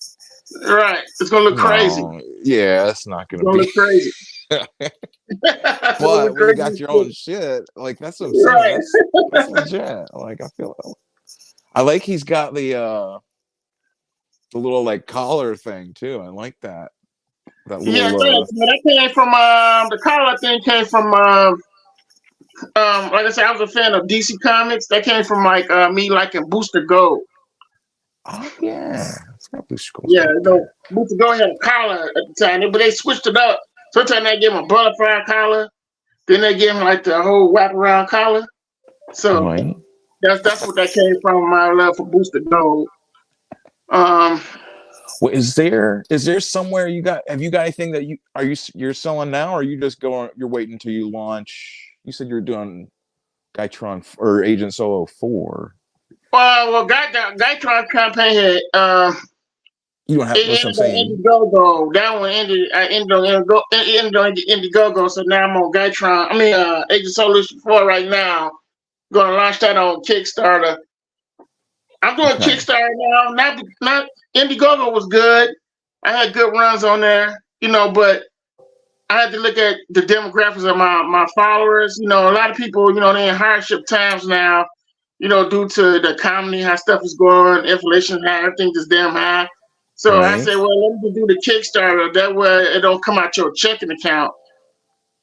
right. It's gonna look crazy. no, yeah, that's not It's gonna gonna be. look crazy. It's gonna look But when you crazy. got your own shit, like that's what I'm saying. Right. That's legit. Like I feel. I like he's got the little like collar thing too. I like that. That Yeah, little thanks. Man, that came from the collar thing came from like I said, I was a fan of DC Comics. That came from like me liking Booster Gold. oh yeah. It's got blue skulls Yeah, right you know, there. Booster Gold had a collar at the time, but they switched it up. Sometimes they gave him a butterfly collar, then they gave him like the whole wraparound collar. So Right. that's what that came from. My love for Booster Gold. Um, Well, is there somewhere you got? Have you got anything that you're selling now, or are you just going? You're waiting until you launch. You said you're doing Gaitron or Agent Solo 4. Gaitron campaign had You don't have. it That's what I'm ended on saying. Indiegogo. That one ended. I ended on Indiegogo. So now I'm on Gaitron. I mean, Agent Solution 4 right now. Going to launch that on Kickstarter. I'm doing Okay. Kickstarter now. Not Indiegogo was good. I had good runs on there, you know, but I had to look at the demographics of my followers. You know, a lot of people, you know, they're in hardship times now, you know, due to the economy, how stuff is going, inflation, how everything is damn high. So I Right. said, well, let me do the Kickstarter. That way it don't come out your checking account.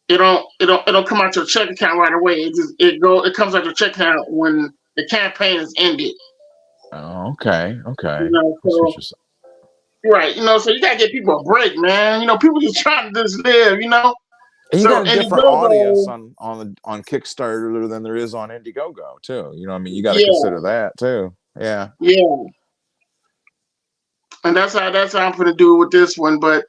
It don't come out your checking account right away. It comes out your checking account when the campaign is ended. Oh, okay. Okay. You know, I see what so you're saying. right, you know, so you gotta get people a break, man. You know, people just trying to just live, you know. And you So got a different audience Indiegogo, on Kickstarter than there is on Indiegogo too. You know, what I mean, you got to yeah, consider that too. Yeah. yeah, and that's how I'm gonna do it with this one. But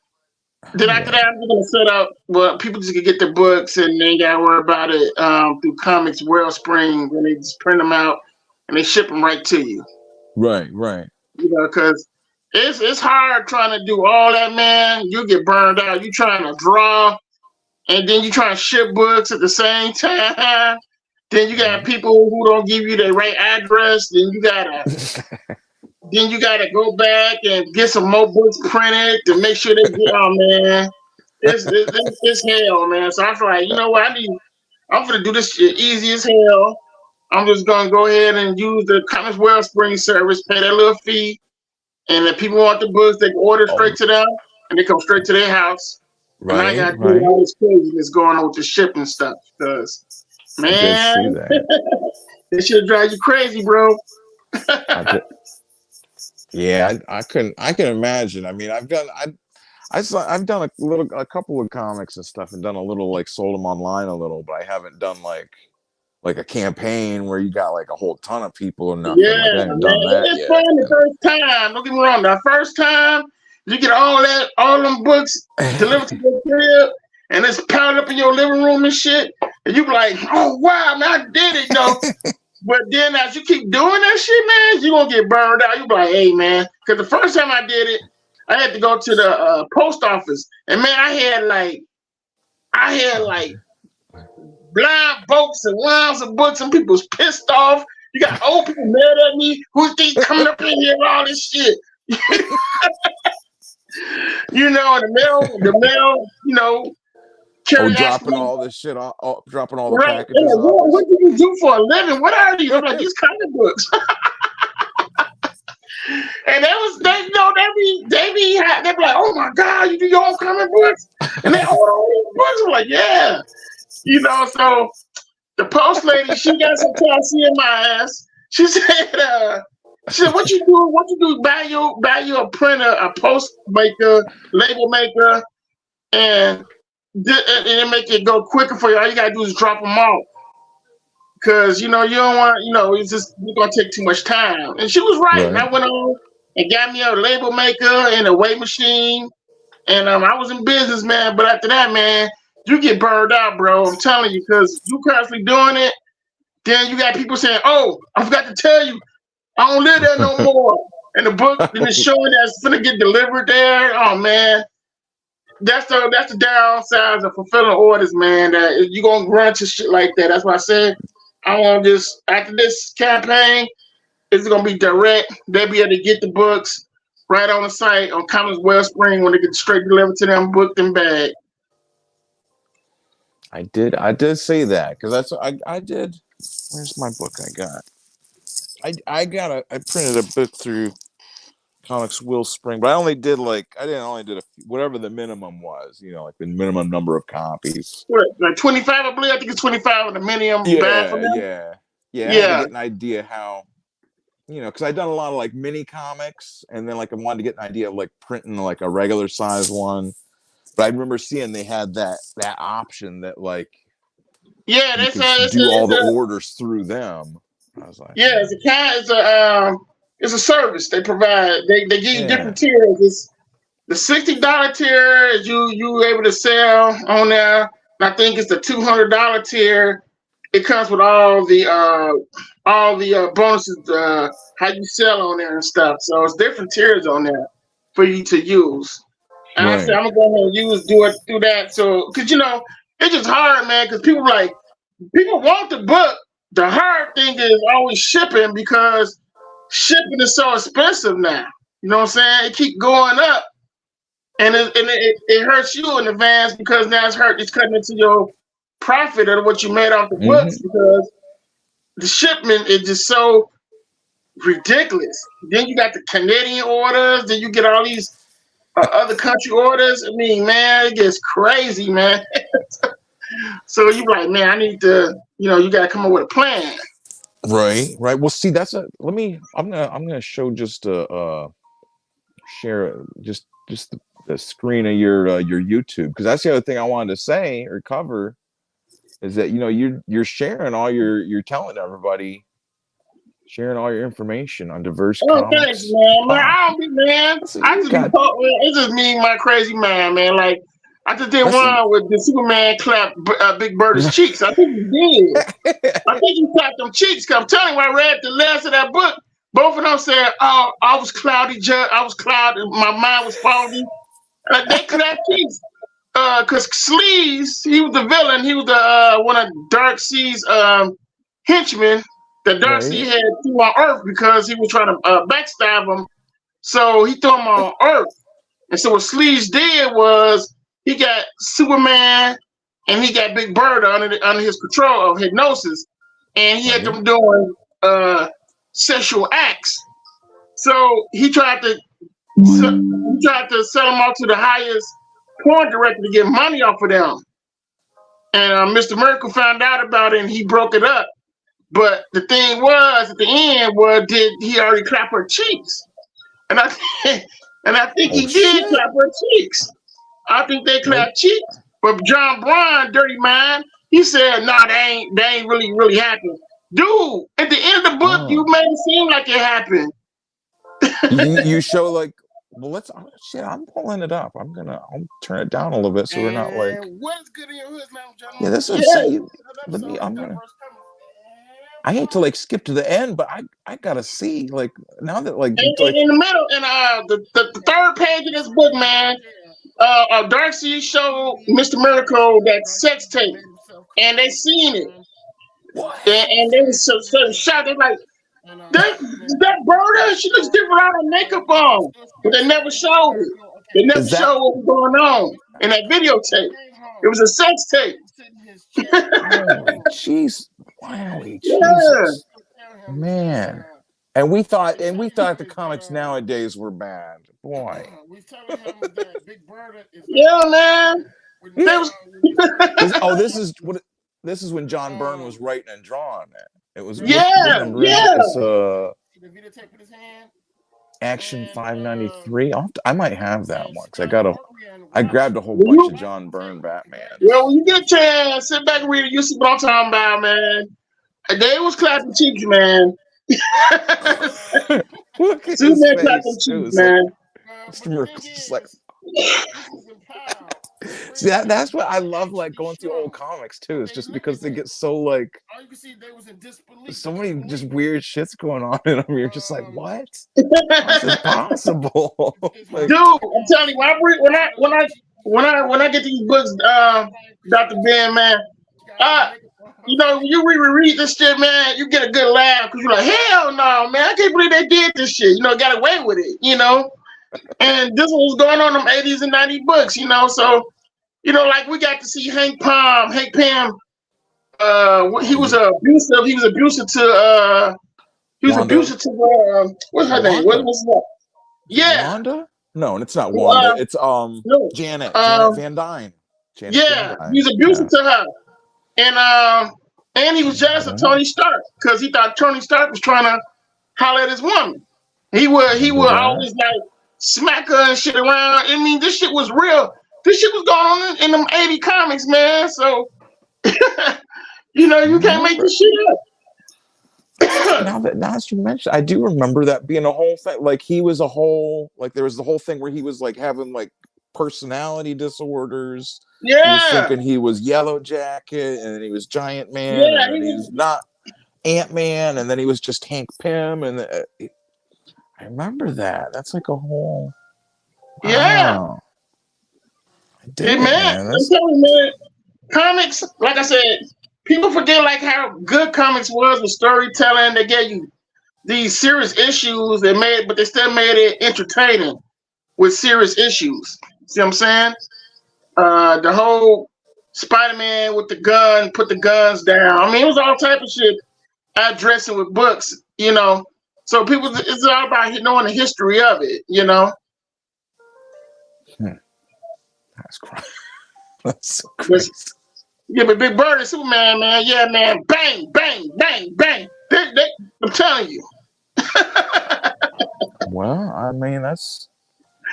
then after Yeah. that, I'm gonna set up well, people just can get their books and they ain't gotta worry about it through Comics Wellspring when they just print them out and they ship them right to you. Right. Right. You know, because it's hard trying to do all that, man. You get burned out. You trying to draw, and then you trying to ship books at the same time. Then you got Right. people who don't give you the right address. Then you gotta go back and get some more books printed to make sure they get. Oh man, it's hell, man. So I feel like you know what I'm gonna do this shit easy as hell. I'm just gonna go ahead and use the Comics Wellspring service, pay that little fee, and if people want the books, they can order straight Oh, to them, and they come straight to their house. And I right. gotta deal with Right. all this craziness going on with the shipping stuff, because I did man, see that. this shit drives you crazy, bro. I did. Yeah, I couldn't. I can imagine. I mean, I've done a couple of comics and stuff, and done a little like sold them online a little, but I haven't done like a campaign where you got like a whole ton of people or nothing. Like Yeah, I man, haven't done that it's yet. fun the first time. Don't get me wrong. The first time you get all them books delivered to your crib, and it's piled up in your living room and shit, and you be like, "Oh wow, man, I did it, though." But then as you keep doing that shit, man, you gonna get burned out. You be like, "Hey, man," because the first time I did it, I had to go to the post office, and man, I had like blind folks and lines of books, and people's pissed off. You got old people mad at me who think coming up in here and all this shit. You know, the mail, you know, Oh, carry asking dropping me, all this shit off, dropping all the right? They're packages like, off. what do you do for a living? What are you? I'm like, these comic books. And they be like, oh my God, you do your own comic books? And they own all these books. I'm like, yeah. You know, so the post lady, she got some time seeing my ass. She said, She said, "What you do? What you do? Buy you a printer, a post maker, label maker, and it make it go quicker for you. All you gotta do is drop them off, because you don't want it's gonna take too much time." And she was right. And Right. I went on and got me a label maker and a weight machine, and I was in business, man. But after that, man, you get burned out, bro. I'm telling you, because you constantly doing it. Then you got people saying, "Oh, I forgot to tell you, I don't live there no more." And the book and it's showing that's gonna get delivered there. Oh man, that's the downside of fulfilling orders, man. That you gonna run to shit like that. That's why I said I want to just after this campaign, it's gonna be direct. They'll be able to get the books right on the site on Comix Wellspring when they get straight delivered to them, booked and bagged. I did say that because that's I did. Where's my book I got? I printed a book through Comix Wellspring, but I didn't only did whatever the minimum was, like the minimum number of copies. What, like 25, I believe. I think it's 25 of the minimum bag for them. Yeah. I had to get an idea how, because I'd done a lot of like mini comics, and then like I wanted to get an idea of like printing like a regular size one. But I remember seeing they had that option that like they could do all the orders through them. I was like, it's a service they provide. They give you different tiers. It's the $60 tier is you able to sell on there. And I think it's the $200 tier. It comes with all the bonuses, how you sell on there and stuff. So it's different tiers on there for you to use. And I said I'm gonna do it through that. So because it's just hard, man. Because people want the book. The hard thing is always shipping, because shipping is so expensive now. You know what I'm saying? It keep going up, and it hurts you in advance, because now it's cutting into your profit of what you made off the books, because the shipment is just so ridiculous. Then you got the Canadian orders, then you get all these other country orders. I mean, man, it gets crazy, man. So you like, man, I need to, you got to come up with a plan. Right. Well, see, I'm gonna show just share just the screen of your YouTube, because that's the other thing I wanted to say or cover is that you're sharing you're telling everybody, sharing all your information on diverse comics. Thanks, man. I don't be, man. It's just me, my crazy man. Like, I just did one with the Superman clap Big Bird's cheeks. I think he did. I think he clapped them cheeks. Cause I'm telling you, when I read the last of that book, both of them said, "Oh, I was cloudy, Judge. I was cloudy. My mind was foggy." They clapped cheeks. Cause Sleaze, he was the villain. He was the one of Darkseid's henchmen that Darkseid had threw on Earth, because he was trying to backstab him. So he threw him on Earth. And so what Sleaze did was, he got Superman and he got Big Bird under his control of hypnosis, and he had them doing sexual acts. So he tried to sell them off to the highest porn director to get money off of them. And Mr. Miracle found out about it, and he broke it up. But the thing was, at the end, did he already clap her cheeks? And I think he did clap her cheeks. I think they clapped cheeks, but John Brown, Dirty Mind, he said, "Nah, they ain't really happened." Dude, at the end of the book, you made it seem like it happened. you show like, well, I'm pulling it up. I'll turn it down a little bit so we're not like. What's good in your hood, man? Yeah, that's what I'm saying. I hate to like skip to the end, but I gotta see like now that like in the middle, and the third page of this book, man. Darcy showed Mr. Miracle that sex tape, and they seen it. What? And they was so shocked. They're like, that Berta, she looks different without her makeup on. But they never showed it. They never showed what was going on in that videotape. It was a sex tape. Jeez. Wow, Jesus. Man. And we thought the comics nowadays were bad. Boy. Yeah, man. This is when John Byrne was writing and drawing it. It was yeah. the videotape in his hand. Action 593. I might have that one because I Watch. grabbed a whole bunch of John Byrne Batman. Well, when you get a chance, sit back and read it. You see what I'm talking about, man. They was clapping cheeks, man. Look at his Superman face, clapping too. cheeks, It's man. like, see, that's what I love, like going through old comics too. It's just because they get so like, all you can see they was in disbelief. so many just weird shits going on in them. You're just like, what? How's this possible? Like, Dude, I'm telling you, when I get these books, Dr.Ben, man, you know, when you reread this shit, man, you get a good laugh because you're like, hell no, man, I can't believe they did this shit. You know, got away with it, you know. And this was going on in them 80s and 90s books, you know. So, you know, like we got to see Hank Pym. He was abusive. He was abusive to what's her name? What was that? Yeah. Wanda? No, it's not Wanda. It's no. Janet Van Dyne. He was abusive to her. And he was jealous of Tony Stark because he thought Tony Stark was trying to holler at his woman. He would always like smack her and shit around. I mean, this shit was real. This shit was going on in them 80 comics, man. So you know, you can't make this shit up. now that you mentioned, I do remember that being a whole thing. Like he was a whole, like there was the whole thing where he was like having like personality disorders. Yeah, he was thinking he was Yellow Jacket, and then he was Giant Man, and then he was not Ant-Man, and then he was just Hank Pym, and I remember that. That's like a whole. Wow. Hey man, I'm telling you, man, comics, like I said, people forget like how good comics was with storytelling. They gave you these serious issues but they still made it entertaining with serious issues. See what I'm saying? The whole Spider-Man with the gun, put the guns down. I mean, it was all type of shit addressing with books, you know. So people, it's all about knowing the history of it, you know. That's crazy. That's so crazy. Yeah, but Big Bird and Superman, man, yeah, man, bang, bang, bang, bang. I'm telling you. Well, I mean, that's.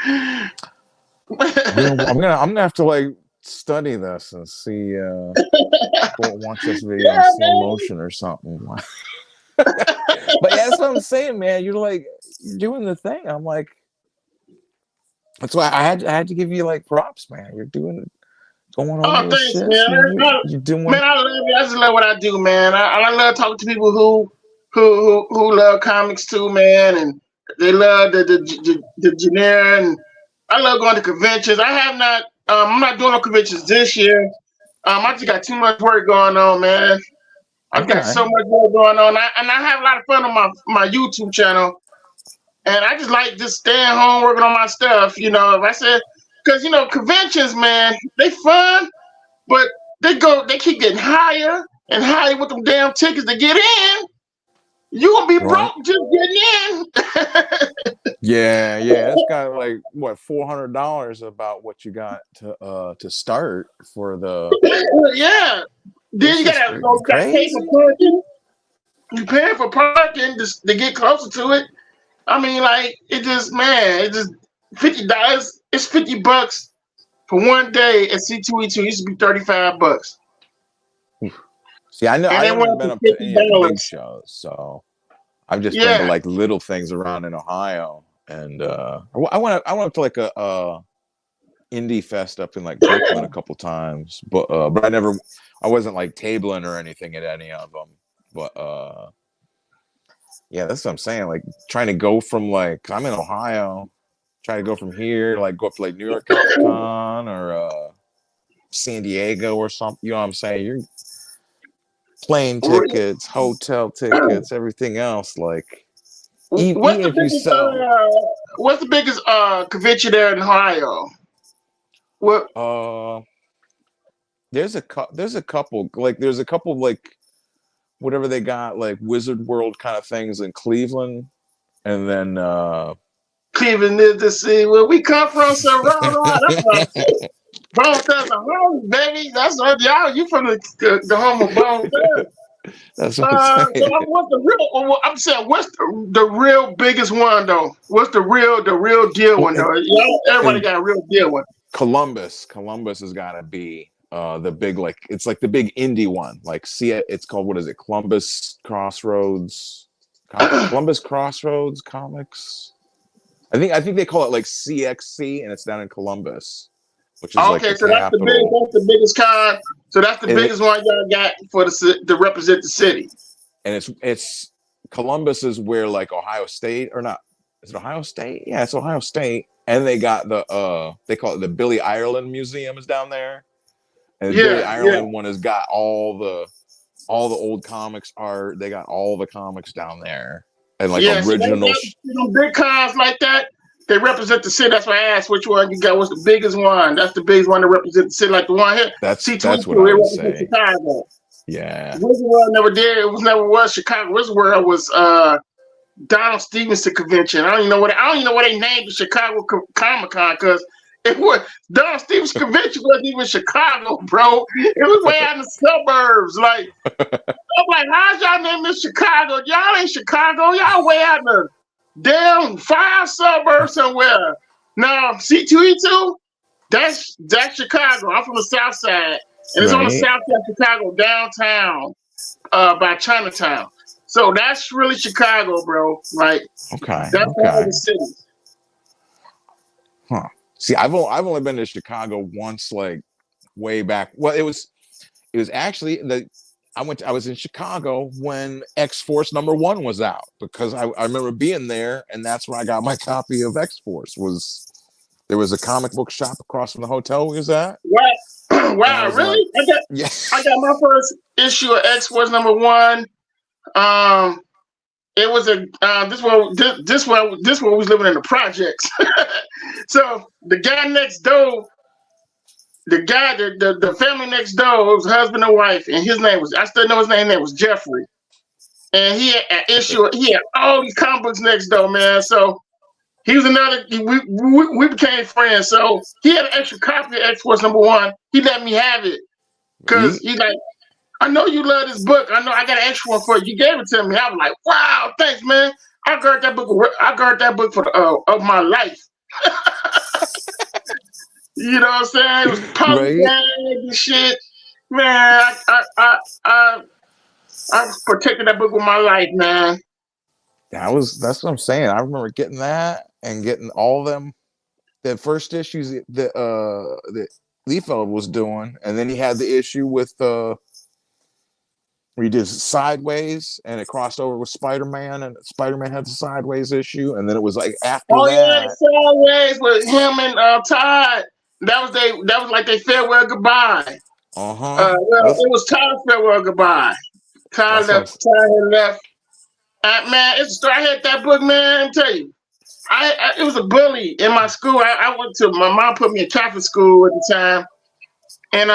I'm gonna have to like study this and see. Watch this video in slow motion or something. But yeah, that's what I'm saying, man. You're like doing the thing. I'm like, that's why I had to give you like props, man. You're doing going on. Oh, thanks, shit, man. You're doing. Man, I love you. I just love what I do, man. I love talking to people who love comics too, man, and they love the genre. And I love going to conventions. I have not. I'm not doing no conventions this year. I just got too much work going on, man. I've got so much work going on, and I have a lot of fun on my YouTube channel. And I just like just staying home working on my stuff, you know. If I said, because you know, conventions, man, they fun, but they keep getting higher and higher with them damn tickets to get in. You gonna be broke just getting in. Yeah, it's got like what $400 about what you got to start for the. Yeah, then you gotta pay for parking. You paying for parking to get closer to it. I mean, like it just $50. It's $50 for one day at C2E2. It used to be $35. See, I know I haven't been up to any of the big shows, so I've just been to like little things around in Ohio, and I went up to like a indie fest up in like Brooklyn a couple times, but I wasn't like tabling or anything at any of them, but yeah, that's what I'm saying. Like trying to go from like I'm in Ohio, trying to go from here, like go up to like New York Comic Con or San Diego or something. You know what I'm saying? You're plane tickets, hotel tickets, everything else. Like, what's the biggest convention there in Ohio? What? There's a couple. Like, there's a couple like whatever they got, like Wizard World kind of things in Cleveland, and then Cleveland is the city where we come from. So Bone Thugs and Harmony, baby. That's what y'all. You from the home of Bone Thugs. That's what I'm saying. So what's the real? Well, I'm saying, what's the real biggest one though? What's the real deal one though? Everybody got a real deal one. Columbus has got to be the big, like, it's like the big indie one. Like, see it. It's called, what is it? Columbus Crossroads Comics. I think they call it like CXC, and it's down in Columbus, which is like the so capital. that's the biggest con. So that's the biggest one y'all got for to represent the city. And it's Columbus is where like Ohio State, or not? Is it Ohio State? Yeah, it's Ohio State. And they got they call it the Billy Ireland Museum is down there. And the Billy Ireland one has got all the old comics art. They got all the comics down there. And like original big cons like that, they represent the city. That's why I asked which one you got. What's the biggest one? That's the biggest one to represent the city, like the one here. That's what I would say. Chicago. Yeah. Wizard World never did. It was Chicago. Wizard World was Donald Stevenson convention. I don't even know what they named the Chicago Comic Con, because it was Donald Stevenson convention wasn't even Chicago, bro. It was way out in the suburbs. Like, I'm like, how's y'all name this Chicago? Y'all ain't Chicago. Y'all way out in the damn far suburbs somewhere. Now, C2E2, that's Chicago. I'm from the South Side, and it's on the South Side of Chicago, downtown, by Chinatown. So that's really Chicago, bro. Like, that's all the city. Huh. See, I've only been to Chicago once, like way back. Well, it was actually I was in Chicago when X-Force #1 was out, because I remember being there, and that's where I got my copy of X-Force. There was a comic book shop across from the hotel we was at. Wow, really? Like, I got my first issue of X-Force #1. It was this one was living in the projects. So the guy next door, the family next door, it was husband and wife, and his name was, I still know his name was Jeffrey. And he had all these comic books next door, man. So he was we became friends. So he had an extra copy of X-Force #1. He let me have it, because he's like, I know you love this book. I know I got an extra one for you. You gave it to me. I was like, wow, thanks, man. I guard that book for of my life. You know what I'm saying? It was punk and shit. Man, I protected that book with my life, man. That's what I'm saying. I remember getting that and getting all of them. The first issues that Liefeld was doing, and then he had the issue with where he did Sideways, and it crossed over with Spider-Man, and Spider-Man had the Sideways issue, and then it was like after that. Yeah, Sideways with him and Todd. That was like their farewell goodbye. It was Todd's farewell goodbye. Todd had left. Man, it's a story. I had that book, man. Let me tell you, it was a bully in my school. My mom put me in Catholic school at the time, and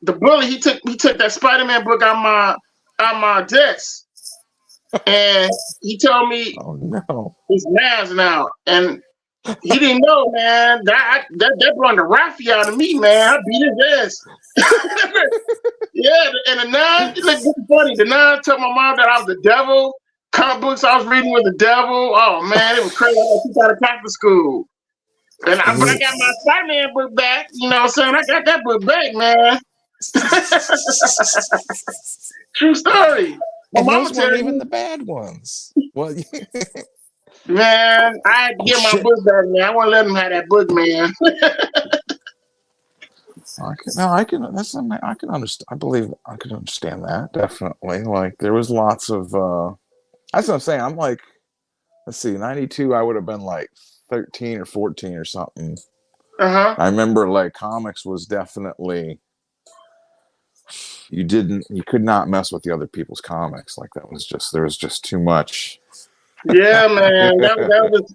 the bully he took that Spider-Man book out my desk, and he told me, "Oh no, he's mad now," and he didn't know, man. That brought the Raffy out of me, man. I beat his ass. Yeah, and the nun, it's funny. The nun told my mom that I was the devil. Comic books I was reading with the devil. Oh man, it was crazy. I got kicked out of Catholic school. But I got my Spider-Man book back. You know what I'm saying? I got that book back, man. True story. My and those weren't even the bad ones. Well, man, I had to get my book back, man. I want to let them have that book, man. I can understand. I believe I can understand that, definitely. Like, there was lots of that's what I'm saying. I'm like, let's see, 92, I would have been like 13 or 14 or something. I remember, like, comics was definitely, you could not mess with the other people's comics. Like, there was just too much. Yeah, man. That was,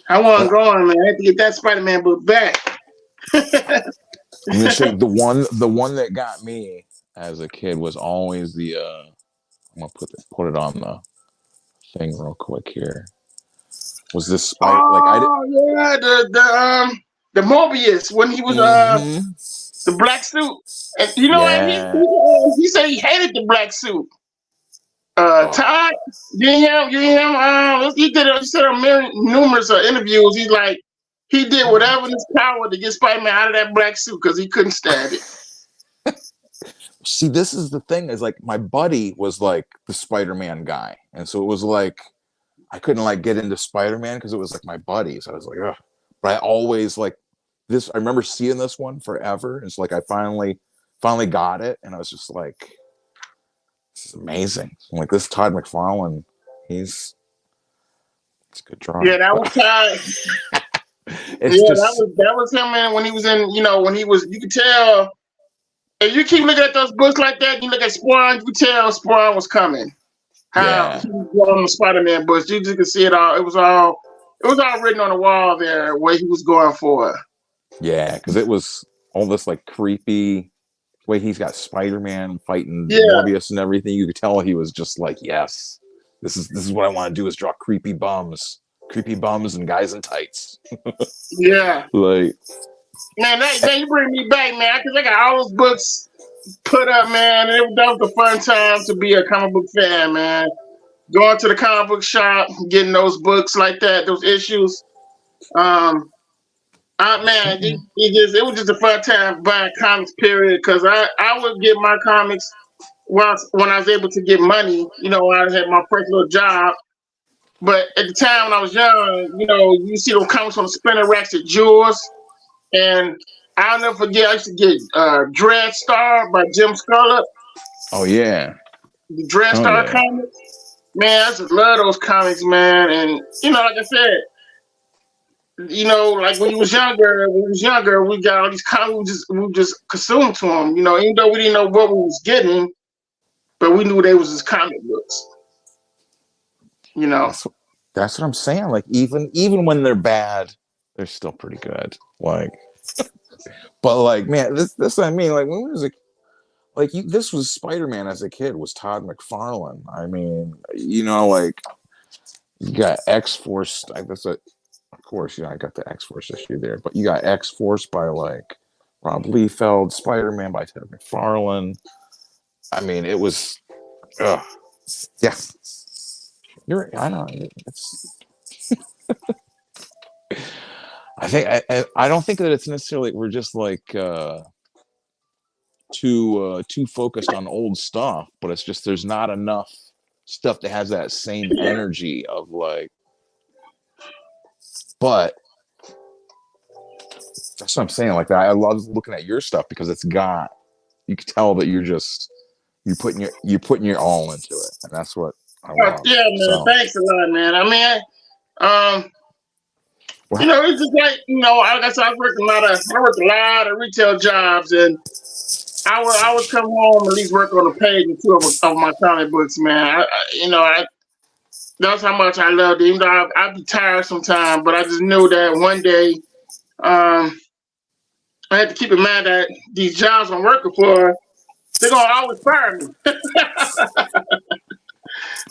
I wasn't going, man. I had to get that Spider-Man book back. I'm gonna say the one that got me as a kid was always the I'm gonna put it on the thing real quick here. Was this Spider? The Mobius when he was the black suit. And you know what? He said he hated the black suit. Todd, he did. He said on numerous interviews. He's like, he did whatever in his power to get Spider-Man out of that black suit because he couldn't stand it. See, this is the thing, is like my buddy was like the Spider-Man guy, and so it was like I couldn't like get into Spider-Man because it was like my buddy. So I was like, ugh. But I always like this. I remember seeing this one forever. It's like I finally got it, and I was just like, this is amazing. I'm like, this Todd McFarlane, it's a good drawing. Yeah, that was Todd. That was him, man. When he was in, you could tell. If you keep looking at those books like that, you look at Spawn, you could tell Spawn was coming. How he was drawing the Spider-Man books, you just could see it all. It was all written on the wall there where he was going for. Yeah, because it was all this like creepy way he's got Spider-Man fighting Morbius and everything. You could tell he was just like, yes, this is what I want to do, is draw creepy bums and guys in tights. Yeah. Like, man, that you bring me back, man, because I got all those books put up, man. That was a fun time to be a comic book fan, man. Going to the comic book shop, getting those books like that, those issues. Man, it was just a fun time buying comics, period. Because I would get my comics when I was able to get money. When I had my first little job. But at the time when I was young, you see those comics on the spinner racks at Jewel's. And I'll never forget, I used to get Dread Star by Jim Scarlett. Oh, yeah. The Dread Star comics. Man, I just love those comics, man. And, like I said, like when we was younger, we got all these comics, we just consumed to them. Even though we didn't know what we was getting, but we knew they was just comic books. That's what I'm saying. Like, even when they're bad, they're still pretty good. Like, but like, man, this I mean, like when we was this was Spider-Man as a kid, was Todd McFarlane. I mean, like you got X-Force. Of course, I got the X-Force issue there, but you got X-Force by like Rob Liefeld, Spider-Man by Todd McFarlane. I mean, it was, yeah. I know it's. I don't think that it's necessarily we're just like too focused on old stuff, but it's just there's not enough stuff that has that same energy of like. But that's what I'm saying. Like that, I love looking at your stuff because you can tell that you're putting your all into it, and that's what I love. Yeah, man. So. Thanks a lot, man. I mean, it's just like, like I said, I worked a lot of retail jobs, and I would come home and at least work on a page or two of my comic books, man. That's how much I loved it. Even though I'd be tired sometimes, but I just knew that one day I had to keep in mind that these jobs I'm working for, they're gonna always fire me.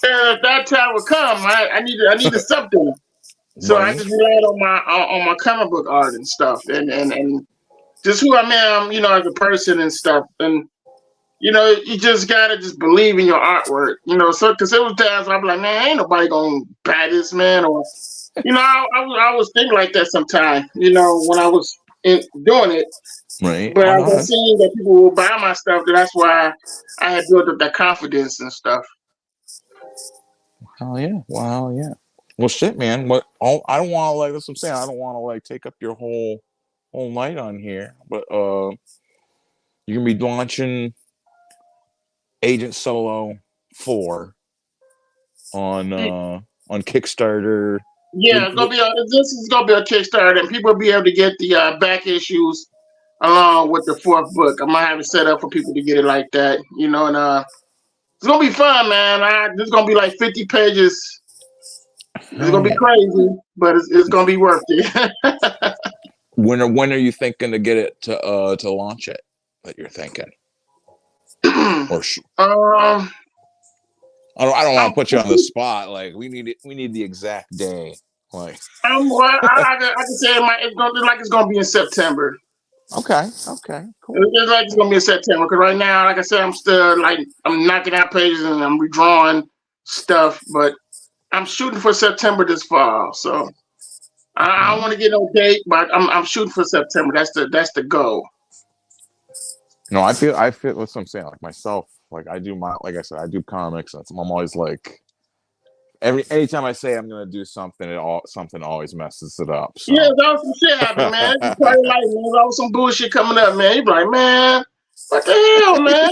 And if that time would come, I needed something. So I just relied on my comic book art and stuff, and just who I am, as a person and stuff. And you just gotta just believe in your artwork, So because it was times I'm like, man, ain't nobody gonna buy this, man, or I was thinking like that sometimes, when I was doing it. Right. But I was seeing that people will buy my stuff, that's why I had built up that confidence and stuff. Hell yeah! Wow, yeah. Well, shit, man. I don't want to like. That's what I'm saying. I don't want to like take up your whole night on here. But you're gonna be launching Agent Solo 4 on Kickstarter. Yeah, this is gonna be a Kickstarter, and people will be able to get the back issues along with the 4th book. I'm gonna have it set up for people to get it like that, and it's gonna be fun, man. This is gonna be like 50 pages. It's gonna be crazy, but it's gonna be worth it. When are you thinking to get it to launch it? That you're thinking, or I don't want to put you on the spot. Like we need the exact day. Like I can say it's gonna be in September. Okay, cool. It's gonna be in September because right now, like I said, I'm still I'm knocking out pages and I'm redrawing stuff, but I'm shooting for September this fall. So I don't want to get no date, but I'm shooting for September. That's the goal. No, I feel that's what I'm saying. Like myself, like I do comics. I'm always like, anytime I say I'm gonna do something, something always messes it up. So. Yeah, there's always some shit happening, man. It's probably like, man, there's always some bullshit coming up, man. You be like, man, what the hell, man?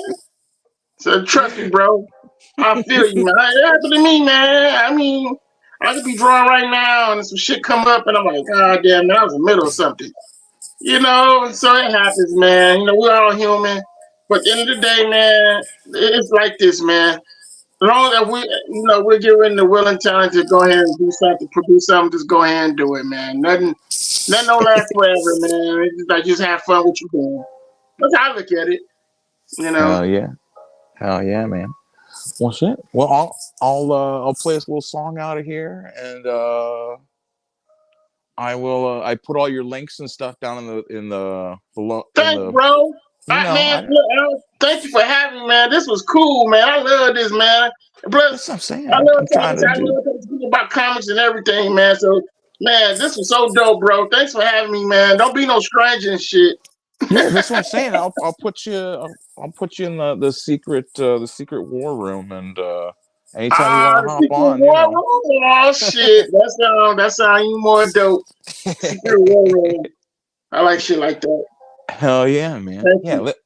So trust me, bro. I feel you, man. It happened to me, man. I mean, I could be drawing right now and some shit come up and I'm like, God damn, man, I was in the middle of something. You know, so it happens, man. You know, we're all human. But at the end of the day, man, it's like this, man. As long as we're giving the will and talent to go ahead and do something, produce something, just go ahead and do it, man. Nothing don't last forever, man. It's just like, just have fun with you doing. That's how I look at it. You know. Hell yeah, man. Well, shit. Well, I'll play this little song out of here, and I will. I put all your links and stuff down in the below. Thanks, bro. Thank you for having me, man. This was cool, man. I love this, man. Plus, that's what I'm saying. I love talking about comics and everything, man. So, man, this was so dope, bro. Thanks for having me, man. Don't be no stranger and shit. Yeah, that's what I'm saying. I'll put you in the secret war room, and anytime you want to hop on, Oh shit, that sound even more dope. Secret war room. I like shit like that. Hell yeah, man.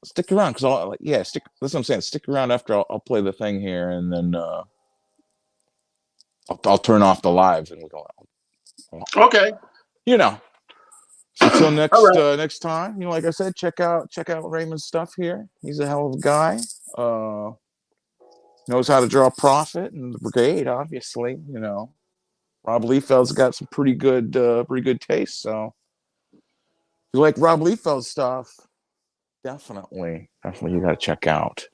Stick around, because that's what I'm saying. Stick around after I'll play the thing here, and then I'll turn off the live, and we'll go out. Okay. You know. So until next time, like I said, check out Raymond's stuff here. He's a hell of a guy. Knows how to draw profit, and the Brigade, obviously. Rob Liefeld's got some pretty good taste. So if you like Rob Liefeld's stuff, definitely you got to check out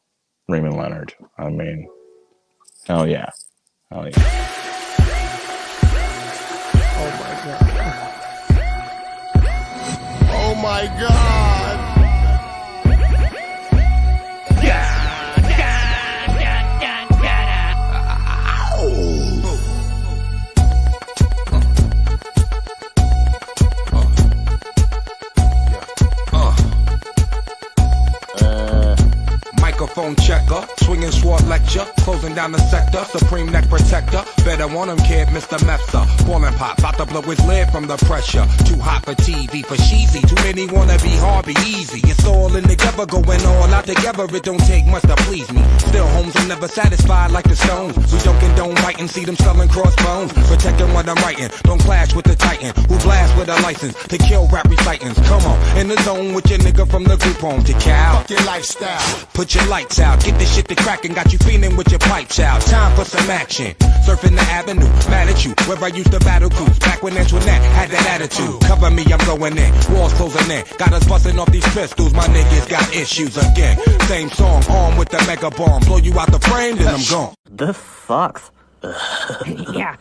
Raymond Leonard. I mean, hell yeah. Oh my God. Oh my God! Microphone checker, swinging sword lecture, closing down the sector, supreme neck protector. Better want him, kid, Mr. Mepsa. Ballin' pop, about to blow his lid from the pressure. Too hot for TV, for cheesy. Too many wanna be hard, be easy. It's all in together, going all out together. It don't take much to please me. Still, homes are never satisfied like the Stones. We don't condone writing, see them selling crossbones. Protecting what I'm writing, don't clash with the Titan who blast with a license to kill rap recitants. Come on, in the zone with your nigga from the group home to Cal. Fuck your lifestyle. Put your lights out, get this shit to crackin', got you feeling with your pipes out. Time for some action. Surfing the avenue, mad at you, where I used to battle cruise. Back when Antoinette had that attitude. Cover me, I'm going in. Walls closing in. Got us busting off these pistols. My niggas got issues again. Same song, armed with the mega bomb. Blow you out the frame, then I'm gone. This sucks. Yeah.